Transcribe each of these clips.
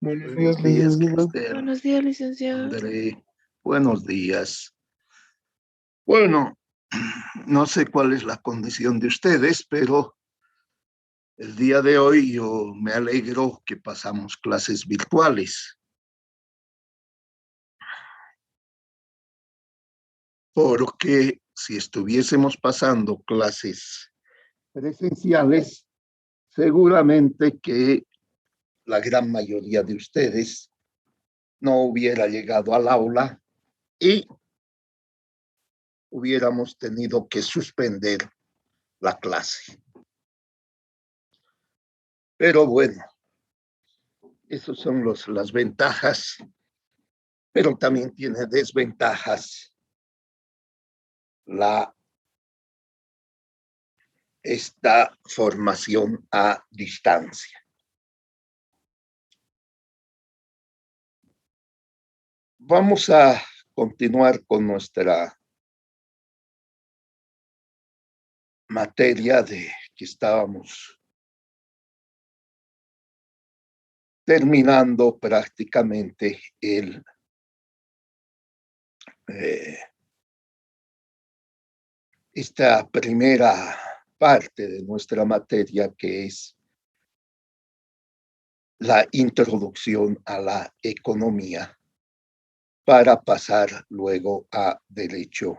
Buenos Buenos días, días, licenciado. Cristel, Buenos días, licenciado. André. Buenos días. Bueno, no sé cuál es la condición de ustedes, pero el día de hoy yo me alegro que pasamos clases virtuales, porque si estuviésemos pasando clases presenciales, seguramente que la gran mayoría de ustedes no hubiera llegado al aula y hubiéramos tenido que suspender la clase. Pero bueno, esas son las ventajas, pero también tiene desventajas esta formación a distancia. Vamos a continuar con nuestra materia de que estábamos terminando prácticamente esta primera parte de nuestra materia, que es la introducción a la economía, para pasar luego a derecho,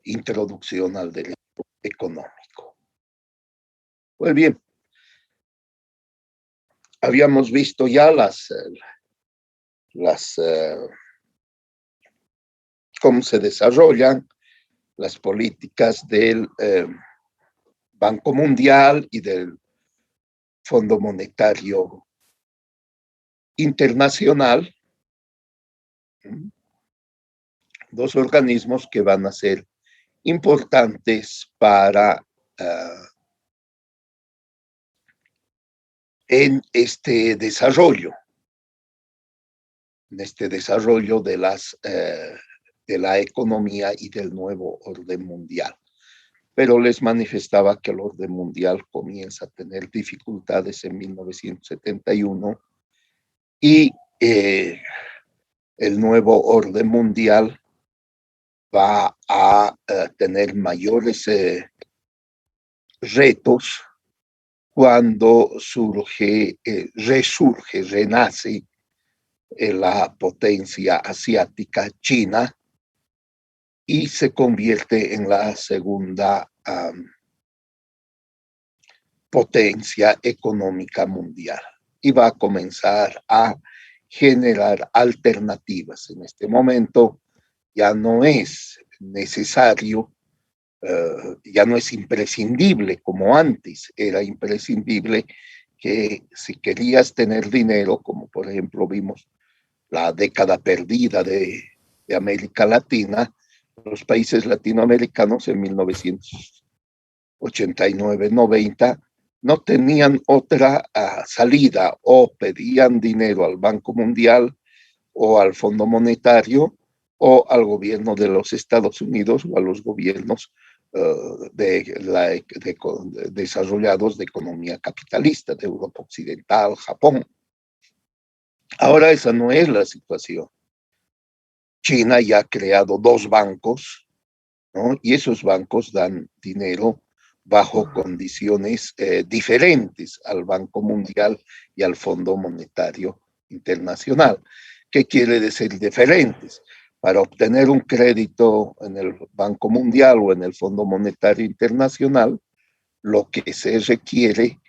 introducción al derecho económico. Pues bien, habíamos visto ya cómo se desarrollan las políticas del Banco Mundial y del Fondo Monetario Internacional, dos organismos que van a ser importantes para en este desarrollo de la economía y del nuevo orden mundial. Pero les manifestaba que el orden mundial comienza a tener dificultades en 1971 y el nuevo orden mundial va a tener mayores retos cuando renace la potencia asiática China y se convierte en la segunda potencia económica mundial y va a comenzar a generar alternativas. En este momento ya no es necesario, ya no es imprescindible como antes era imprescindible, que si querías tener dinero, como por ejemplo vimos la década perdida de América Latina, los países latinoamericanos en 1989-90 no tenían otra salida, o pedían dinero al Banco Mundial o al Fondo Monetario o al gobierno de los Estados Unidos o a los gobiernos desarrollados de economía capitalista, de Europa Occidental, Japón. Ahora esa no es la situación. China ya ha creado dos bancos, ¿no? Y esos bancos dan dinero bajo condiciones diferentes al Banco Mundial y al Fondo Monetario Internacional. ¿Qué quiere decir diferentes? Para obtener un crédito en el Banco Mundial o en el Fondo Monetario Internacional, lo que se requiere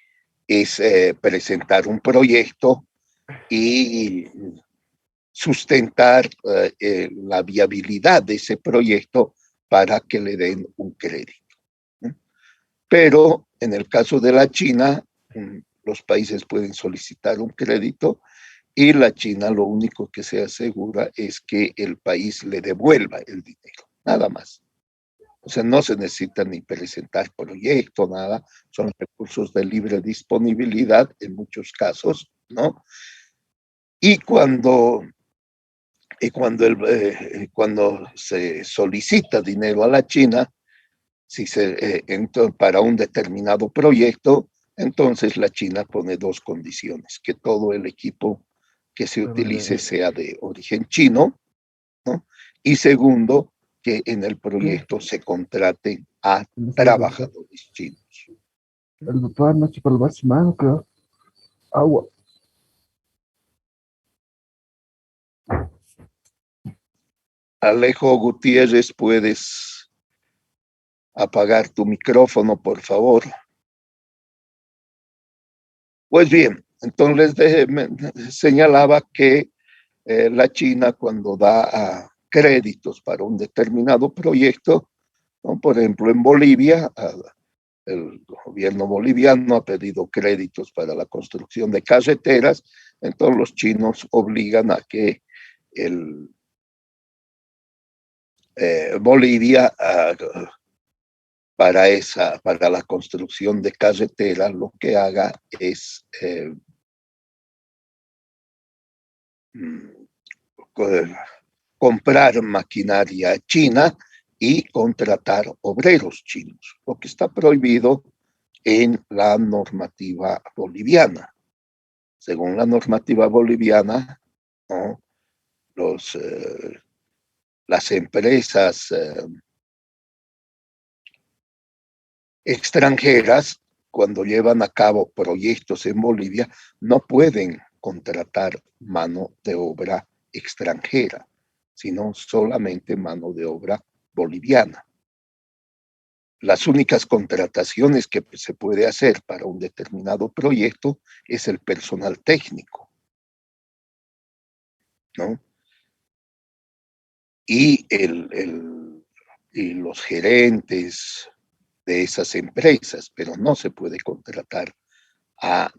es presentar un proyecto y sustentar la viabilidad de ese proyecto para que le den un crédito. Pero en el caso de la China, los países pueden solicitar un crédito y la China lo único que se asegura es que el país le devuelva el dinero, nada más. O sea, no se necesita ni presentar proyecto, nada, son recursos de libre disponibilidad en muchos casos, ¿no? Y cuando se solicita dinero a la China, si para un determinado proyecto, Entonces la China pone dos condiciones: que todo el equipo que se utilice sea de origen chino, ¿no? Y segundo, que en el proyecto se contraten a trabajadores chinos. El doctor anoche por el máximo, creo. Agua. Alejo Gutiérrez, ¿puedes apagar tu micrófono, por favor? Pues bien, entonces señalaba que la China, cuando da créditos para un determinado proyecto, ¿no? Por ejemplo, en Bolivia, el gobierno boliviano ha pedido créditos para la construcción de carreteras, entonces los chinos obligan a que Bolivia para la construcción de carreteras lo que haga es comprar maquinaria china y contratar obreros chinos, lo que está prohibido en la normativa boliviana. Según la normativa boliviana, ¿no? Las empresas extranjeras, cuando llevan a cabo proyectos en Bolivia, no pueden contratar mano de obra extranjera, sino solamente mano de obra boliviana. Las únicas contrataciones que se puede hacer para un determinado proyecto es el personal técnico, ¿no? Y, y los gerentes de esas empresas, pero no se puede contratar a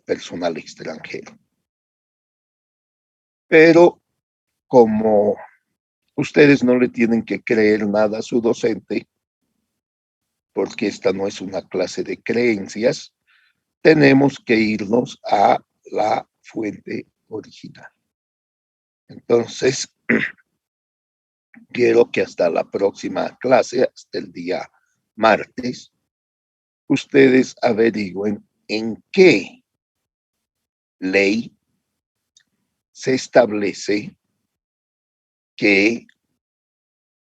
personal extranjero. Pero como ustedes no le tienen que creer nada a su docente, porque esta no es una clase de creencias, tenemos que irnos a la fuente original. Entonces, quiero que hasta la próxima clase, hasta el día martes, ustedes averigüen en qué ley se establece que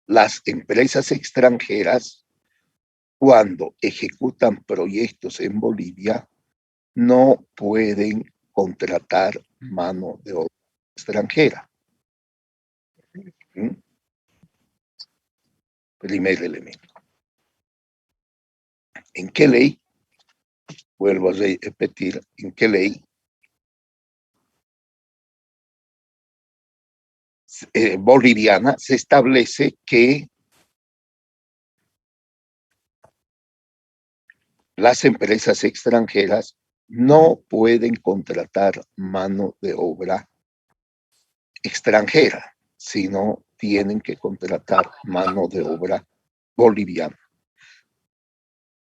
las empresas extranjeras, cuando ejecutan proyectos en Bolivia, no pueden contratar mano de obra extranjera. ¿Mm? Primer elemento. ¿En qué ley? Vuelvo a repetir, ¿en qué ley boliviana se establece que las empresas extranjeras no pueden contratar mano de obra extranjera, sino tienen que contratar mano de obra boliviana?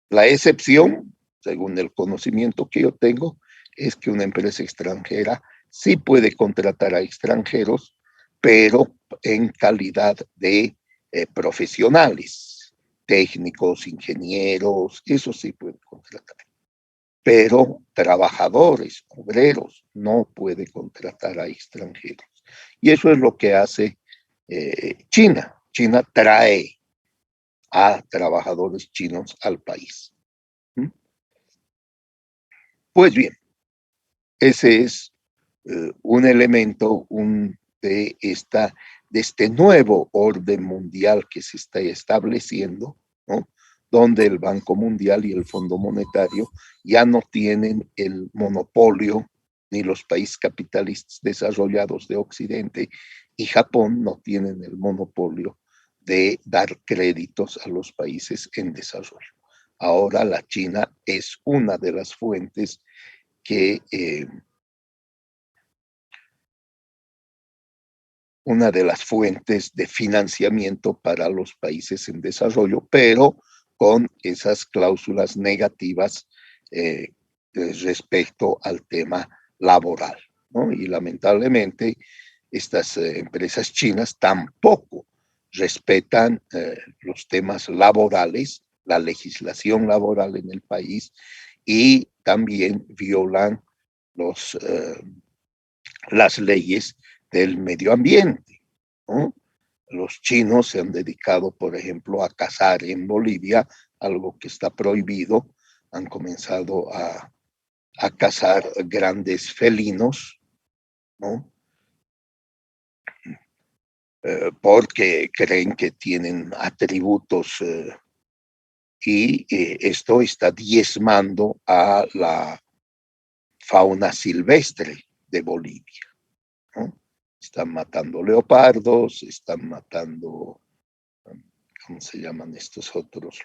La excepción, según el conocimiento que yo tengo, es que una empresa extranjera sí puede contratar a extranjeros, pero en calidad de profesionales, técnicos, ingenieros, eso sí puede contratar. Pero trabajadores, obreros, no puede contratar a extranjeros. Y eso es lo que hace China. China trae a trabajadores chinos al país. Pues bien, ese es un elemento de este nuevo orden mundial que se está estableciendo, ¿no? Donde el Banco Mundial y el Fondo Monetario ya no tienen el monopolio, ni los países capitalistas desarrollados de Occidente y Japón no tienen el monopolio de dar créditos a los países en desarrollo. Ahora la China es una de las fuentes que una de las fuentes de financiamiento para los países en desarrollo, pero con esas cláusulas negativas respecto al tema laboral, ¿no? Y lamentablemente estas empresas chinas tampoco respetan los temas laborales, la legislación laboral en el país, y también violan las leyes del medio ambiente, ¿no? Los chinos se han dedicado, por ejemplo, a cazar en Bolivia, algo que está prohibido. Han comenzado a cazar grandes felinos, ¿no? Porque creen que tienen atributos y esto está diezmando a la fauna silvestre de Bolivia, ¿no? Están matando leopardos, están matando, ¿cómo se llaman estos otros?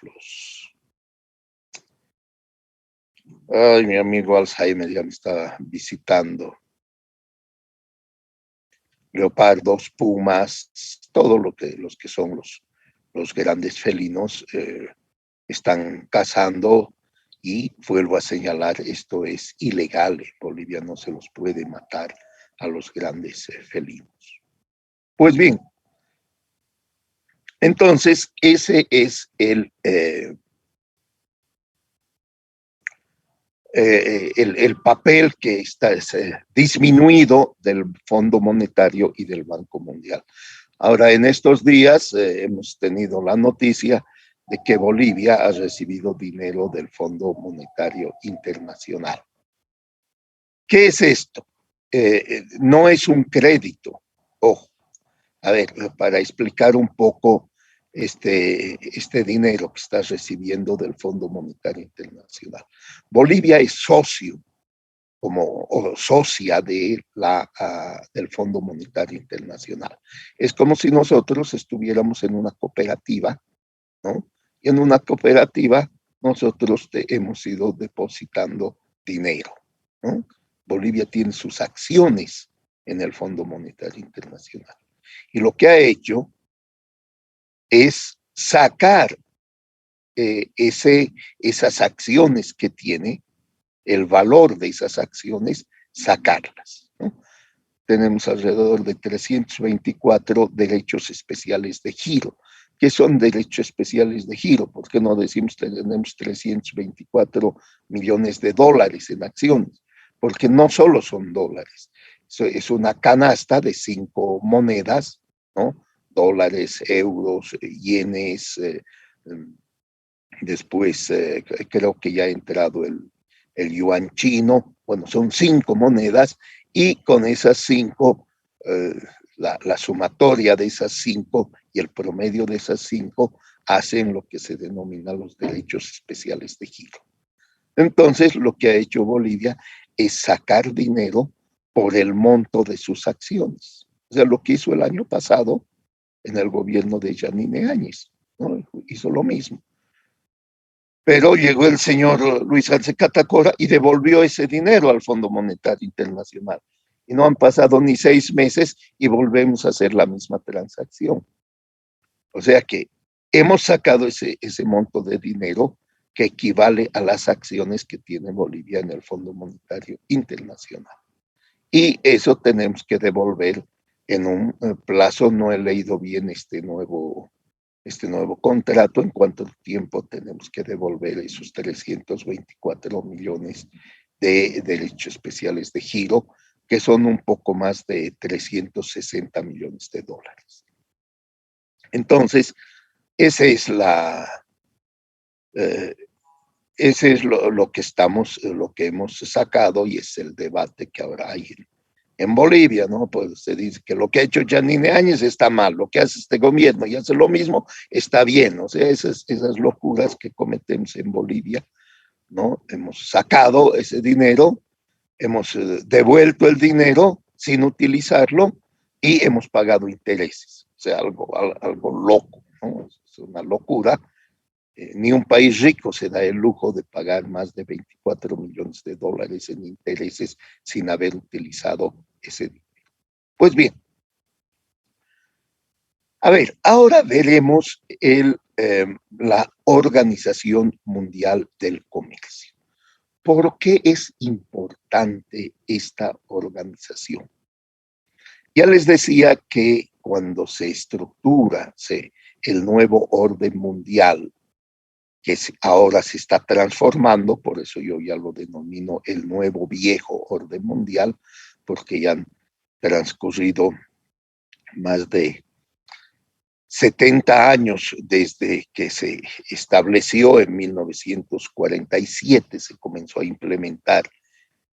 Ay, mi amigo Alzheimer ya me está visitando. Leopardos, pumas, todo los que son los grandes felinos están cazando, y vuelvo a señalar, esto es ilegal. En Bolivia no se los puede matar a los grandes felinos. Pues bien, entonces ese es el papel que está disminuido del Fondo Monetario y del Banco Mundial. Ahora, en estos días hemos tenido la noticia de que Bolivia ha recibido dinero del Fondo Monetario Internacional. ¿Qué es esto? No es un crédito. Ojo, a ver, para explicar un poco este dinero que está recibiendo del Fondo Monetario Internacional. Bolivia es socio o socia del Fondo Monetario Internacional. Es como si nosotros estuviéramos en una cooperativa, ¿no? Y en una cooperativa nosotros hemos ido depositando dinero, ¿no? Bolivia tiene sus acciones en el Fondo Monetario Internacional. Y lo que ha hecho es sacar esas acciones que tiene, el valor de esas acciones, sacarlas, ¿no? Tenemos alrededor de 324 derechos especiales de giro. ¿Qué son derechos especiales de giro? ¿Por qué no decimos que tenemos 324 millones de dólares en acciones? Porque no solo son dólares, es una canasta de 5 monedas, ¿no? Dólares, euros, yenes, después creo que ya ha entrado el yuan chino. Bueno, son 5 monedas, y con esas 5, la sumatoria de esas 5 y el promedio de esas 5 hacen lo que se denomina los derechos especiales de giro. Entonces, lo que ha hecho Bolivia es sacar dinero por el monto de sus acciones. O sea, lo que hizo el año pasado en el gobierno de Yanine Áñez, ¿no? Hizo lo mismo. Pero llegó el señor Luis Arce Catacora y devolvió ese dinero al Fondo Monetario Internacional. Y no han pasado ni 6 meses y volvemos a hacer la misma transacción. O sea que hemos sacado ese monto de dinero que equivale a las acciones que tiene Bolivia en el Fondo Monetario Internacional. Y eso tenemos que devolver en un plazo. No he leído bien este nuevo contrato, en cuánto tiempo tenemos que devolver esos 324 millones de derechos especiales de giro, que son un poco más de 360 millones de dólares. Entonces, ese es lo que hemos sacado, y es el debate que ahora hay en Bolivia, ¿no? Pues se dice que lo que ha hecho Yanine Áñez está mal, lo que hace este gobierno y hace lo mismo está bien. O sea, esas locuras que cometemos en Bolivia, ¿no? Hemos sacado ese dinero, hemos devuelto el dinero sin utilizarlo, y hemos pagado intereses. O sea, algo loco, ¿no? Es una locura. Ni un país rico se da el lujo de pagar más de 24 millones de dólares en intereses sin haber utilizado ese dinero. Pues bien, a ver, ahora veremos la Organización Mundial del Comercio. ¿Por qué es importante esta organización? Ya les decía que cuando se estructura el nuevo orden mundial, ahora se está transformando, por eso yo ya lo denomino el nuevo viejo orden mundial, porque ya han transcurrido más de 70 años desde que se estableció en 1947, se comenzó a implementar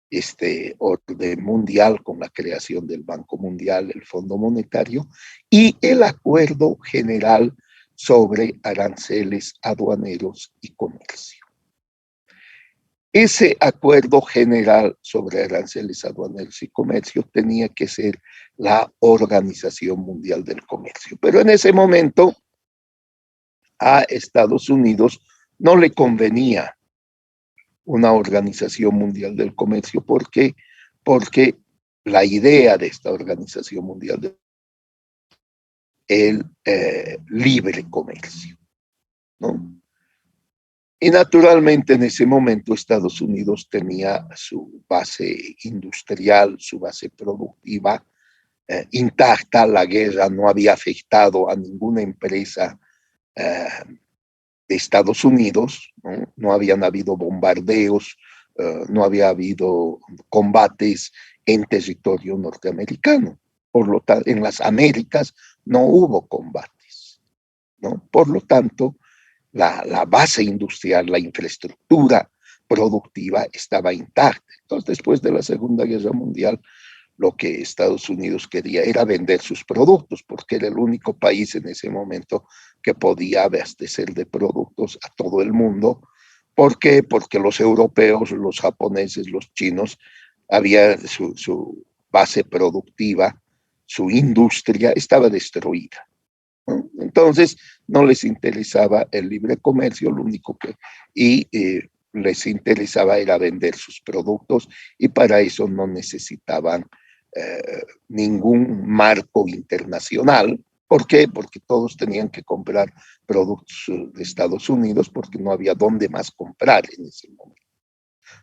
este orden mundial con la creación del Banco Mundial, el Fondo Monetario y el Acuerdo General sobre Aranceles Aduaneros y Comercio. Ese acuerdo general sobre aranceles aduaneros y comercio tenía que ser la Organización Mundial del Comercio. Pero en ese momento a Estados Unidos no le convenía una Organización Mundial del Comercio. ¿Por qué? Porque la idea de esta Organización Mundial del libre comercio, ¿no? Y naturalmente en ese momento Estados Unidos tenía su base industrial, su base productiva intacta. La guerra no había afectado a ninguna empresa de Estados Unidos, ¿no? No habían habido bombardeos, no había habido combates en territorio norteamericano. Por lo tanto, en las Américas no hubo combates, ¿no? Por lo tanto, la base industrial, la infraestructura productiva estaba intacta. Entonces, después de la Segunda Guerra Mundial, lo que Estados Unidos quería era vender sus productos, porque era el único país en ese momento que podía abastecer de productos a todo el mundo. ¿Por qué? Porque los europeos, los japoneses, los chinos, había su base productiva, su industria estaba destruida, ¿no? Entonces, no les interesaba el libre comercio, lo único que les interesaba era vender sus productos, y para eso no necesitaban ningún marco internacional. ¿Por qué? Porque todos tenían que comprar productos de Estados Unidos, porque no había dónde más comprar en ese momento.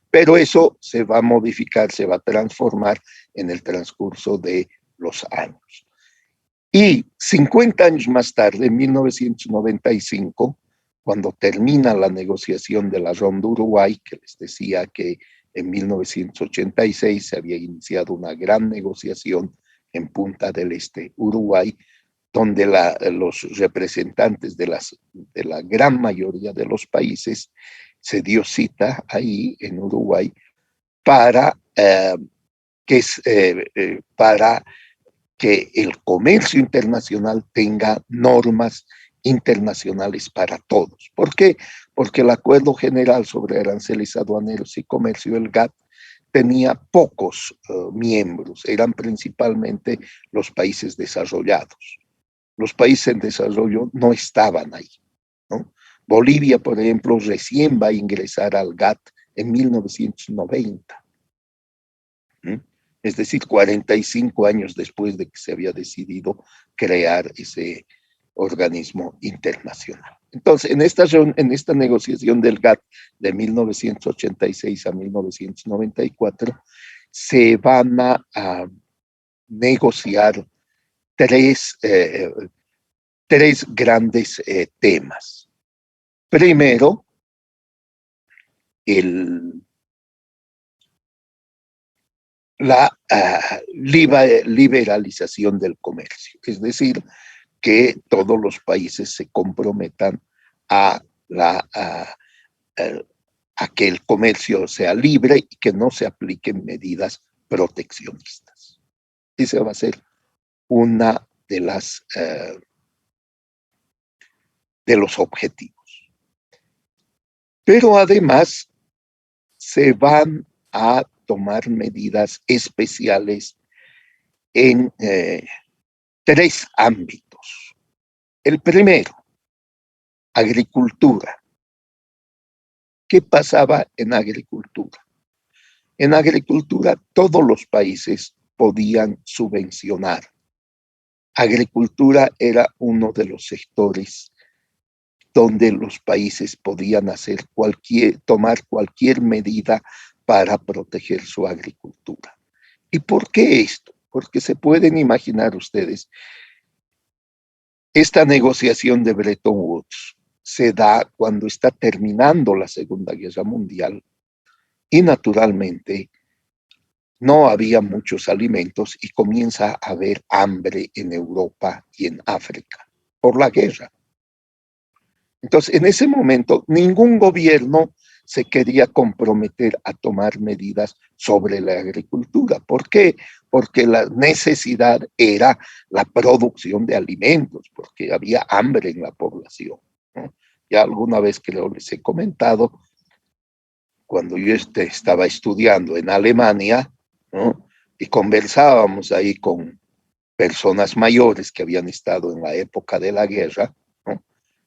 Pero eso se va a modificar, se va a transformar en el transcurso de los años. Y 50 años más tarde, en 1995, cuando termina la negociación de la Ronda Uruguay, que les decía que en 1986 se había iniciado una gran negociación en Punta del Este, Uruguay, donde los representantes de la gran mayoría de los países se dio cita ahí en Uruguay para que el comercio internacional tenga normas internacionales para todos. ¿Por qué? Porque el Acuerdo General sobre Aranceles Aduaneros y Comercio, el GATT, tenía pocos miembros, eran principalmente los países desarrollados. Los países en desarrollo no estaban ahí, ¿no? Bolivia, por ejemplo, recién va a ingresar al GATT en 1990. Es decir, 45 años después de que se había decidido crear ese organismo internacional. Entonces, en esta negociación del GATT de 1986 a 1994, se van a negociar tres grandes temas. Primero, la liberalización del comercio, es decir, que todos los países se comprometan a que el comercio sea libre y que no se apliquen medidas proteccionistas. Ese va a ser una de los objetivos. Pero además se van a tomar medidas especiales en tres ámbitos. El primero, agricultura. ¿Qué pasaba en agricultura? En agricultura todos los países podían subvencionar. Agricultura era uno de los sectores donde los países podían tomar cualquier medida para proteger su agricultura. ¿Y por qué esto? Porque se pueden imaginar ustedes esta negociación de Bretton Woods. se da cuando está terminando la Segunda Guerra Mundial y naturalmente no había muchos alimentos y comienza a haber hambre en Europa y en África por la guerra. Entonces, en ese momento, ningún gobierno se quería comprometer a tomar medidas sobre la agricultura. ¿Por qué? Porque la necesidad era la producción de alimentos, porque había hambre en la población, ¿no? Ya alguna vez creo les he comentado, cuando yo estaba estudiando en Alemania, ¿no? Y conversábamos ahí con personas mayores que habían estado en la época de la guerra, ¿no?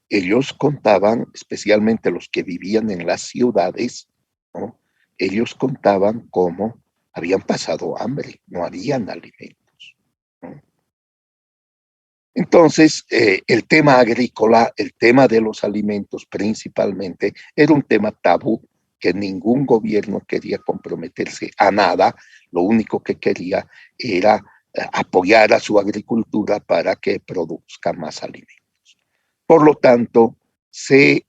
Ellos contaban, especialmente los que vivían en las ciudades, ¿no? Ellos contaban cómo habían pasado hambre, no habían alimentos, ¿no? Entonces, el tema agrícola, el tema de los alimentos principalmente, era un tema tabú que ningún gobierno quería comprometerse a nada, lo único que quería era apoyar a su agricultura para que produzca más alimentos. Por lo tanto, se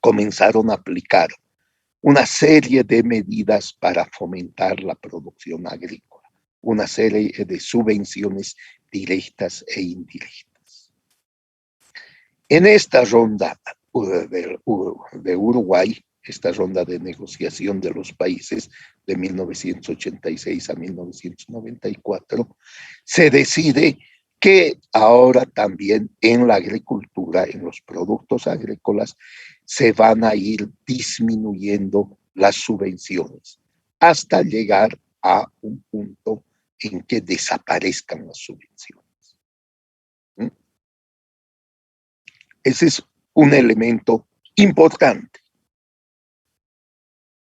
comenzaron a aplicar una serie de medidas para fomentar la producción agrícola, una serie de subvenciones directas e indirectas. En esta ronda de Uruguay, esta ronda de negociación de los países de 1986 a 1994, se decide que ahora también en la agricultura, en los productos agrícolas, se van a ir disminuyendo las subvenciones hasta llegar a un punto en que desaparezcan las subvenciones. ¿Mm? Ese es un elemento importante.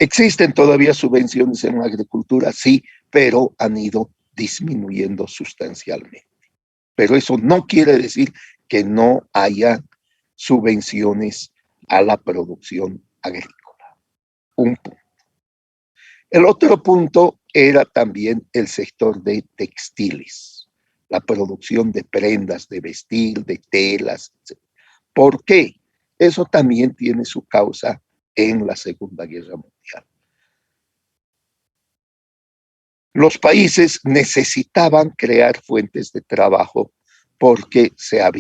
¿Existen todavía subvenciones en la agricultura? Sí, pero han ido disminuyendo sustancialmente. Pero eso no quiere decir que no haya subvenciones a la producción agrícola. Un punto. El otro punto era también el sector de textiles, la producción de prendas de vestir, de telas, etc. ¿Por qué? Eso también tiene su causa en la Segunda Guerra Mundial. Los países necesitaban crear fuentes de trabajo porque ya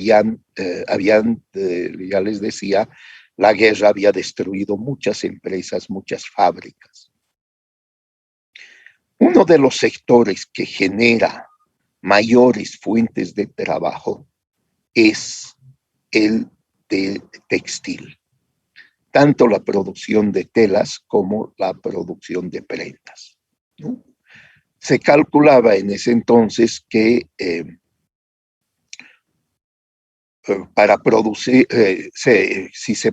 les decía, la guerra había destruido muchas empresas, muchas fábricas. Uno de los sectores que genera mayores fuentes de trabajo es el de textil, tanto la producción de telas como la producción de prendas, ¿no? Se calculaba en ese entonces que para producir, si se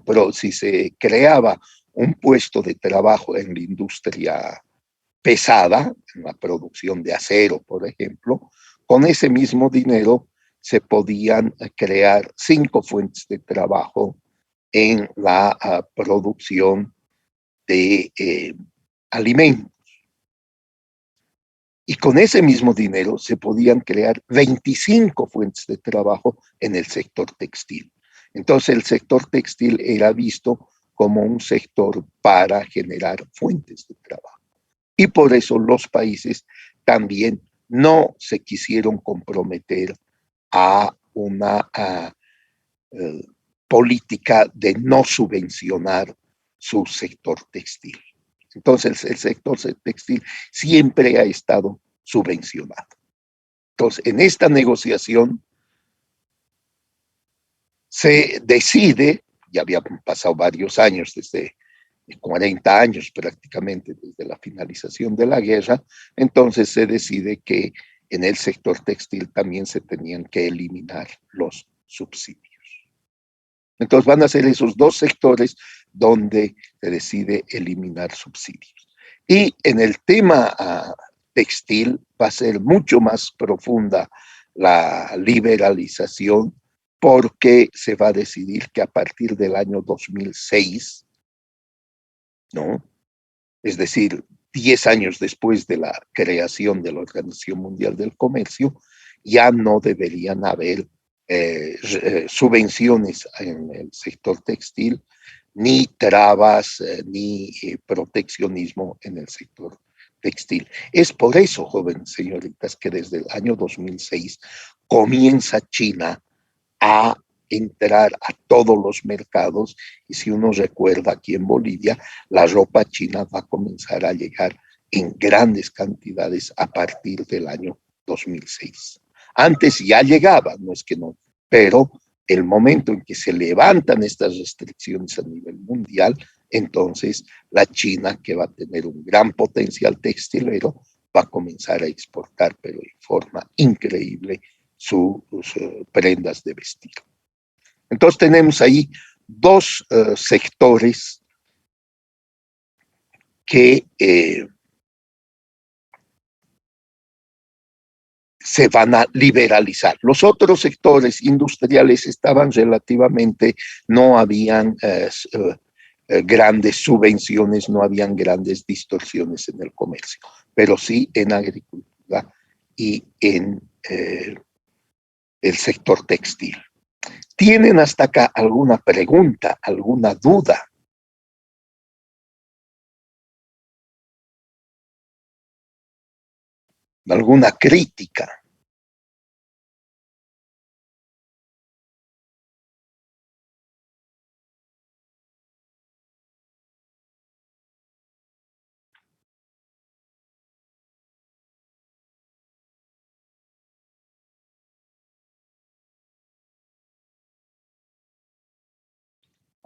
creaba un puesto de trabajo en la industria pesada, en la producción de acero, por ejemplo, con ese mismo dinero se podían crear 5 fuentes de trabajo en la producción de alimentos. Y con ese mismo dinero se podían crear 25 fuentes de trabajo en el sector textil. Entonces el sector textil era visto como un sector para generar fuentes de trabajo. Y por eso los países también no se quisieron comprometer a una política de no subvencionar su sector textil. Entonces el sector textil siempre ha estado subvencionado. Entonces en esta negociación se decide, ya habían pasado varios años, desde 40 años prácticamente desde la finalización de la guerra, entonces se decide que en el sector textil también se tenían que eliminar los subsidios. Entonces van a ser esos 2 sectores donde se decide eliminar subsidios. Y en el tema textil va a ser mucho más profunda la liberalización porque se va a decidir que a partir del año 2006, ¿no? Es decir, 10 años después de la creación de la Organización Mundial del Comercio, ya no deberían haber subvenciones en el sector textil, ni trabas, ni proteccionismo en el sector textil. Es por eso, jóvenes señoritas, que desde el año 2006 comienza China a entrar a todos los mercados, y si uno recuerda, aquí en Bolivia la ropa china va a comenzar a llegar en grandes cantidades a partir del año 2006. Antes ya llegaba, no es que no, pero el momento en que se levantan estas restricciones a nivel mundial, entonces la China, que va a tener un gran potencial textilero, va a comenzar a exportar, pero de forma increíble, sus prendas de vestir. Entonces tenemos ahí dos sectores que se van a liberalizar. Los otros sectores industriales estaban relativamente, no habían grandes subvenciones, no habían grandes distorsiones en el comercio, pero sí en agricultura y en el sector textil. ¿Tienen hasta acá alguna pregunta, alguna duda? ¿Alguna crítica?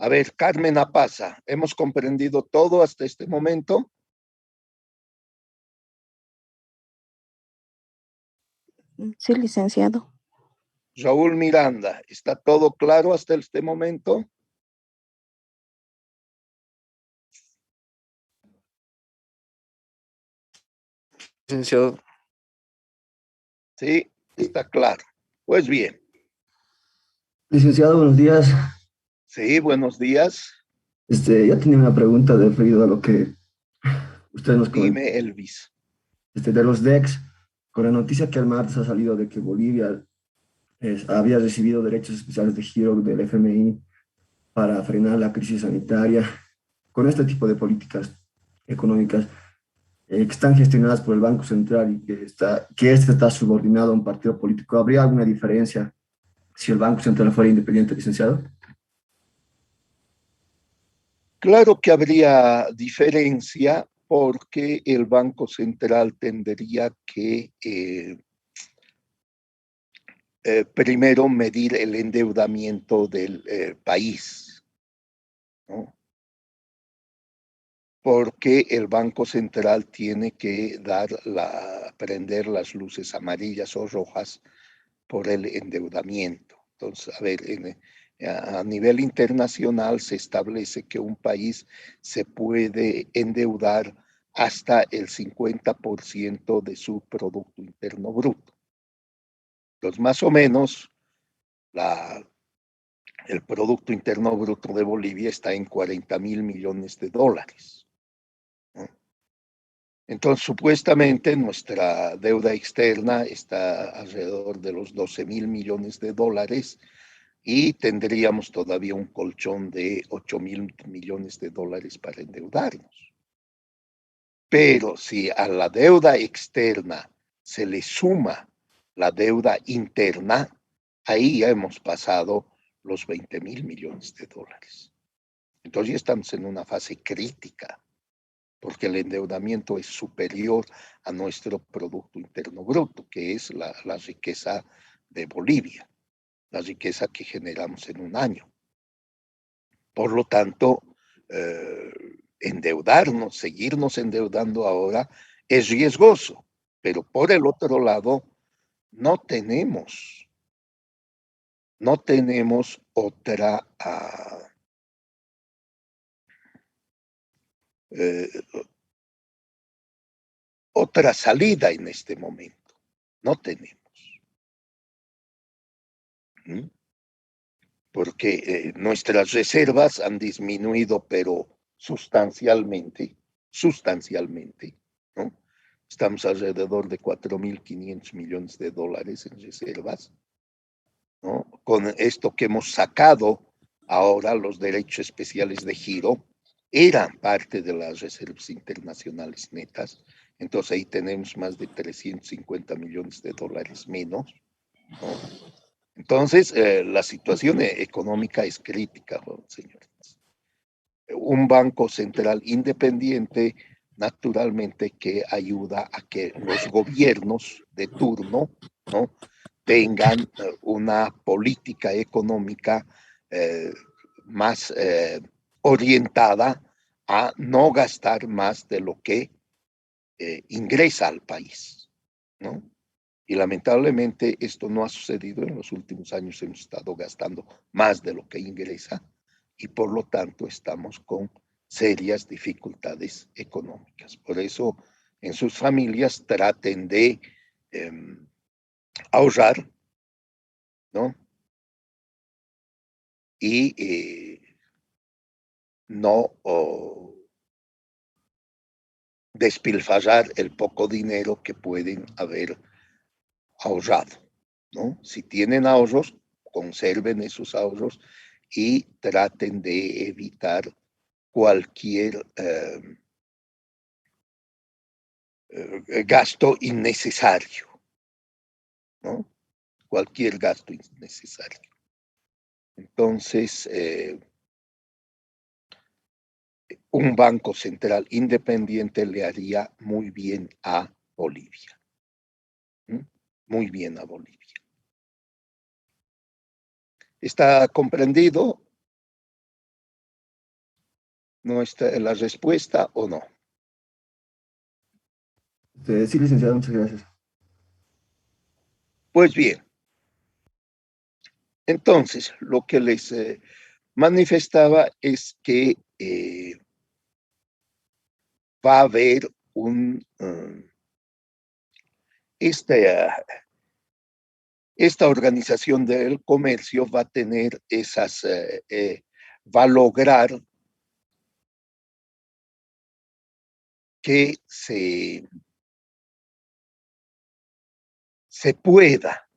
A ver, Carmen Apaza, ¿hemos comprendido todo hasta este momento? Sí, licenciado. Raúl Miranda, ¿está todo claro hasta este momento? Licenciado. Sí, está claro. Pues bien. Licenciado, buenos días. Sí, buenos días. Ya tenía una pregunta referido a lo que usted nos comentó, Dime, Elvis. de los DEX, con la noticia que el martes ha salido de que Bolivia había recibido derechos especiales de giro del FMI para frenar la crisis sanitaria. Con este tipo de políticas económicas que están gestionadas por el Banco Central y que este está subordinado a un partido político, ¿habría alguna diferencia si el Banco Central fuera independiente, licenciado? Claro que habría diferencia porque el Banco Central tendría que primero medir el endeudamiento del país, ¿no? Porque el Banco Central tiene que prender las luces amarillas o rojas por el endeudamiento. Entonces, a ver, a nivel internacional se establece que un país se puede endeudar hasta el 50% de su Producto Interno Bruto. Entonces, más o menos, el Producto Interno Bruto de Bolivia está en 40.000 millones de dólares, ¿no? Entonces, supuestamente nuestra deuda externa está alrededor de los 12.000 millones de dólares y tendríamos todavía un colchón de 8.000 millones de dólares para endeudarnos. Pero si a la deuda externa se le suma la deuda interna, ahí ya hemos pasado los 20.000 millones de dólares. Entonces ya estamos en una fase crítica, porque el endeudamiento es superior a nuestro Producto Interno Bruto, que es la riqueza de Bolivia, la riqueza que generamos en un año. Por lo tanto, endeudarnos, seguirnos endeudando ahora es riesgoso, pero por el otro lado, no tenemos otra eh, otra salida en este momento. No tenemos. ¿Mm? Porque nuestras reservas han disminuido, pero sustancialmente, ¿no? Estamos alrededor de 4.500 millones de dólares en reservas. ¿no? Con esto que hemos sacado ahora, los derechos especiales de giro eran parte de las reservas internacionales netas. Entonces ahí tenemos más de 350 millones de dólares menos, ¿no? Entonces, la situación económica es crítica, señores. Un banco central independiente, naturalmente, que ayuda a que los gobiernos de turno, ¿no?, tengan una política económica más orientada a no gastar más de lo que ingresa al país, ¿no? Y lamentablemente esto no ha sucedido. En los últimos años hemos estado gastando más de lo que ingresa y por lo tanto estamos con serias dificultades económicas. Por eso en sus familias traten de ahorrar, ¿no? Y no despilfarrar el poco dinero que pueden haber ahorrado, ¿no? Si tienen ahorros, conserven esos ahorros y traten de evitar cualquier gasto innecesario, ¿no? Cualquier gasto innecesario. Entonces, un banco central independiente le haría muy bien a Bolivia. ¿Mm? Muy bien a Bolivia. ¿Está comprendido? ¿No está la respuesta o no? Sí, licenciado, muchas gracias. Pues bien, entonces lo que les manifestaba es que va a haber esta organización del comercio va a tener esas, va a lograr que se pueda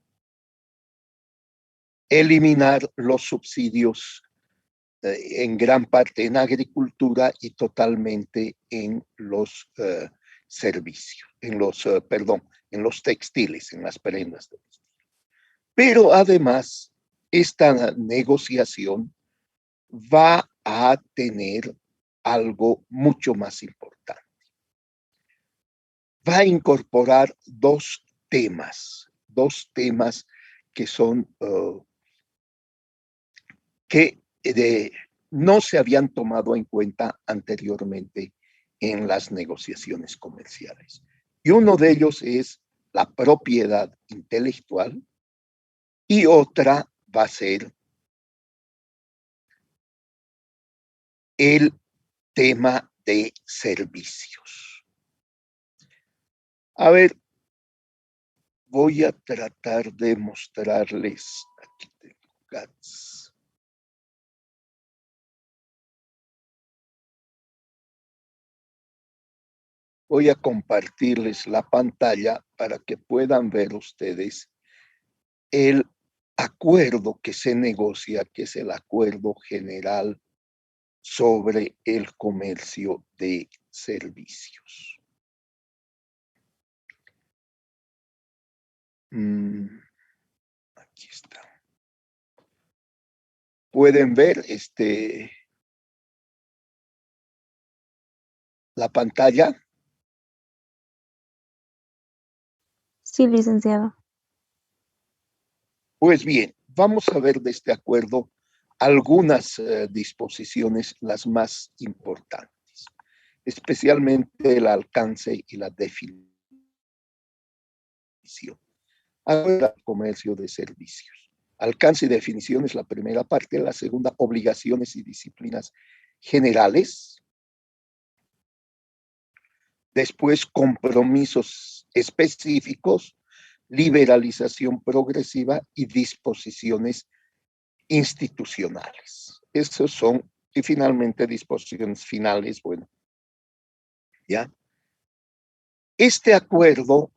eliminar los subsidios en gran parte en agricultura y totalmente en los servicios, en los textiles, en las prendas de vestir. Pero además, esta negociación va a tener algo mucho más importante. Va a incorporar dos temas que son que no se habían tomado en cuenta anteriormente en las negociaciones comerciales. Y uno de ellos es la propiedad intelectual y otra va a ser el tema de servicios. A ver, voy a tratar de mostrarles, aquí tengo GATS. Voy a compartirles la pantalla para que puedan ver ustedes el acuerdo que se negocia, que es el Acuerdo General sobre el Comercio de Servicios. Aquí está. ¿Pueden ver la pantalla? Sí, licenciado. Pues bien, vamos a ver de este acuerdo algunas disposiciones, las más importantes, especialmente el alcance y la definición. Ahora, comercio de servicios. Alcance y definición es la primera parte, la segunda, obligaciones y disciplinas generales. Después, compromisos específicos, liberalización progresiva y disposiciones institucionales. Esos son, y finalmente disposiciones finales, bueno, ¿ya? Este acuerdo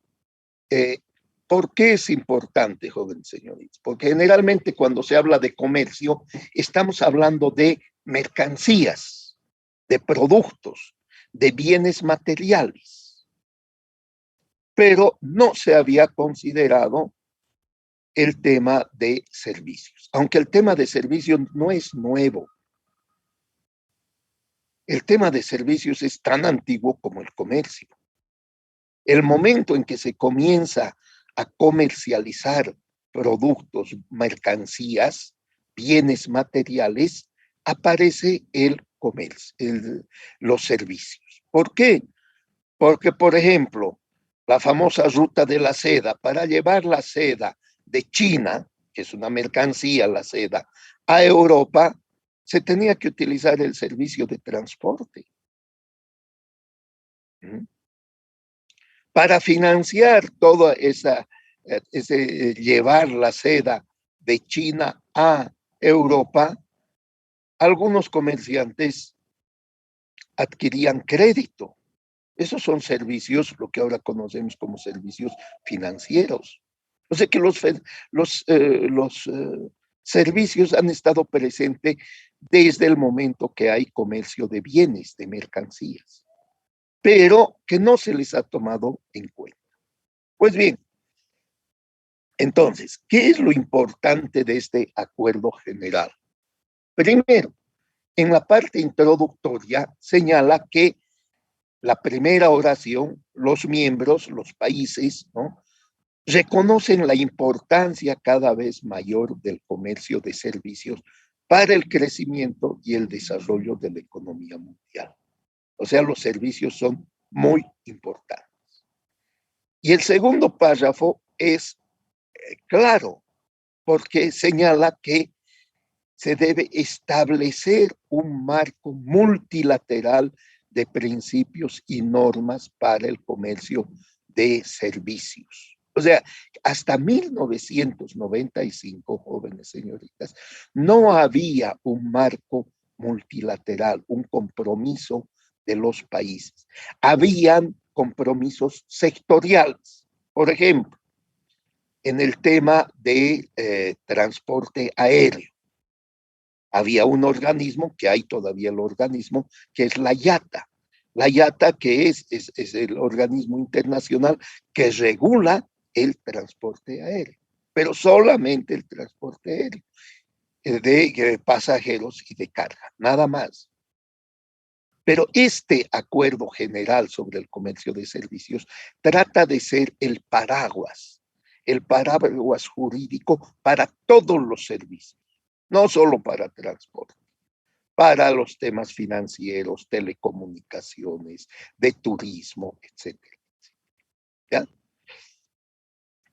¿Por qué es importante, jóvenes señoritas? Porque generalmente cuando se habla de comercio, estamos hablando de mercancías, de productos, de bienes materiales. Pero no se había considerado el tema de servicios, aunque el tema de servicios no es nuevo. El tema de servicios es tan antiguo como el comercio. El momento en que se comienza a comercializar productos, mercancías, bienes materiales, aparece el comercio, los servicios. ¿Por qué? Porque, por ejemplo, la famosa ruta de la seda, para llevar la seda de China, que es una mercancía la seda, a Europa, se tenía que utilizar el servicio de transporte. Para financiar toda llevar la seda de China a Europa, algunos comerciantes adquirían crédito. Esos son servicios, lo que ahora conocemos como servicios financieros. O sea que los servicios han estado presentes desde el momento que hay comercio de bienes, de mercancías, pero que no se les ha tomado en cuenta. Pues bien, entonces, ¿qué es lo importante de este acuerdo general? Primero, en la parte introductoria señala que la primera oración, los miembros, los países, ¿no?, reconocen la importancia cada vez mayor del comercio de servicios para el crecimiento y el desarrollo de la economía mundial. O sea, los servicios son muy importantes. Y el segundo párrafo es claro, porque señala que se debe establecer un marco multilateral de principios y normas para el comercio de servicios. O sea, hasta 1995, jóvenes señoritas, no había un marco multilateral, un compromiso de los países. Habían compromisos sectoriales. Por ejemplo, en el tema de transporte aéreo, había un organismo, que hay todavía el organismo, que es la IATA. La IATA, que es el organismo internacional que regula el transporte aéreo, pero solamente el transporte aéreo de pasajeros y de carga, nada más. Pero este acuerdo general sobre el comercio de servicios trata de ser el paraguas jurídico para todos los servicios, no solo para transporte, para los temas financieros, telecomunicaciones, de turismo, etcétera. ¿Ya?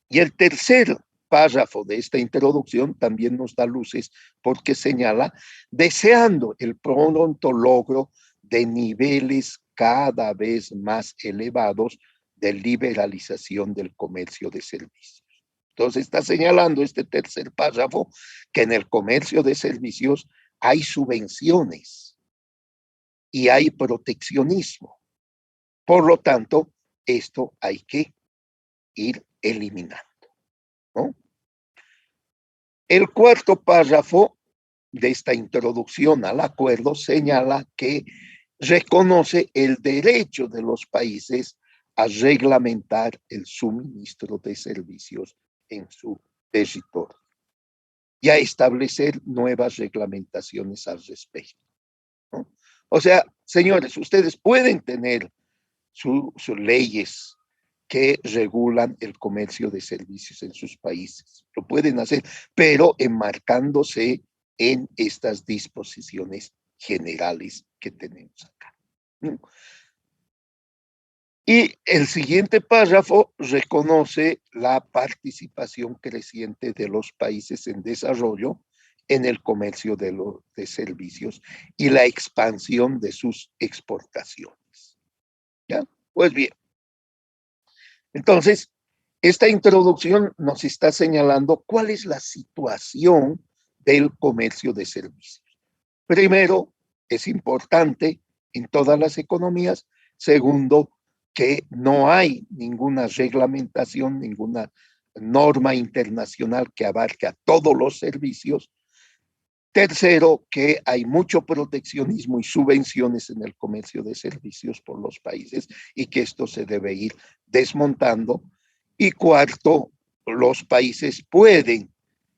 Y el tercer párrafo de esta introducción también nos da luces porque señala, deseando el pronto logro de niveles cada vez más elevados de liberalización del comercio de servicios. Entonces está señalando este tercer párrafo que en el comercio de servicios hay subvenciones y hay proteccionismo. Por lo tanto, esto hay que ir eliminando, ¿no? El cuarto párrafo de esta introducción al acuerdo señala que reconoce el derecho de los países a reglamentar el suministro de servicios en su territorio y a establecer nuevas reglamentaciones al respecto, ¿no? O sea, señores, ustedes pueden tener sus leyes que regulan el comercio de servicios en sus países. Lo pueden hacer, pero enmarcándose en estas disposiciones generales que tenemos acá, ¿no? Y el siguiente párrafo reconoce la participación creciente de los países en desarrollo en el comercio de servicios y la expansión de sus exportaciones. ¿Ya? Pues bien. Entonces, esta introducción nos está señalando cuál es la situación del comercio de servicios. Primero, es importante en todas las economías. Segundo, que no hay ninguna reglamentación, ninguna norma internacional que abarca a todos los servicios. Tercero, que hay mucho proteccionismo y subvenciones en el comercio de servicios por los países y que esto se debe ir desmontando. Y cuarto, los países pueden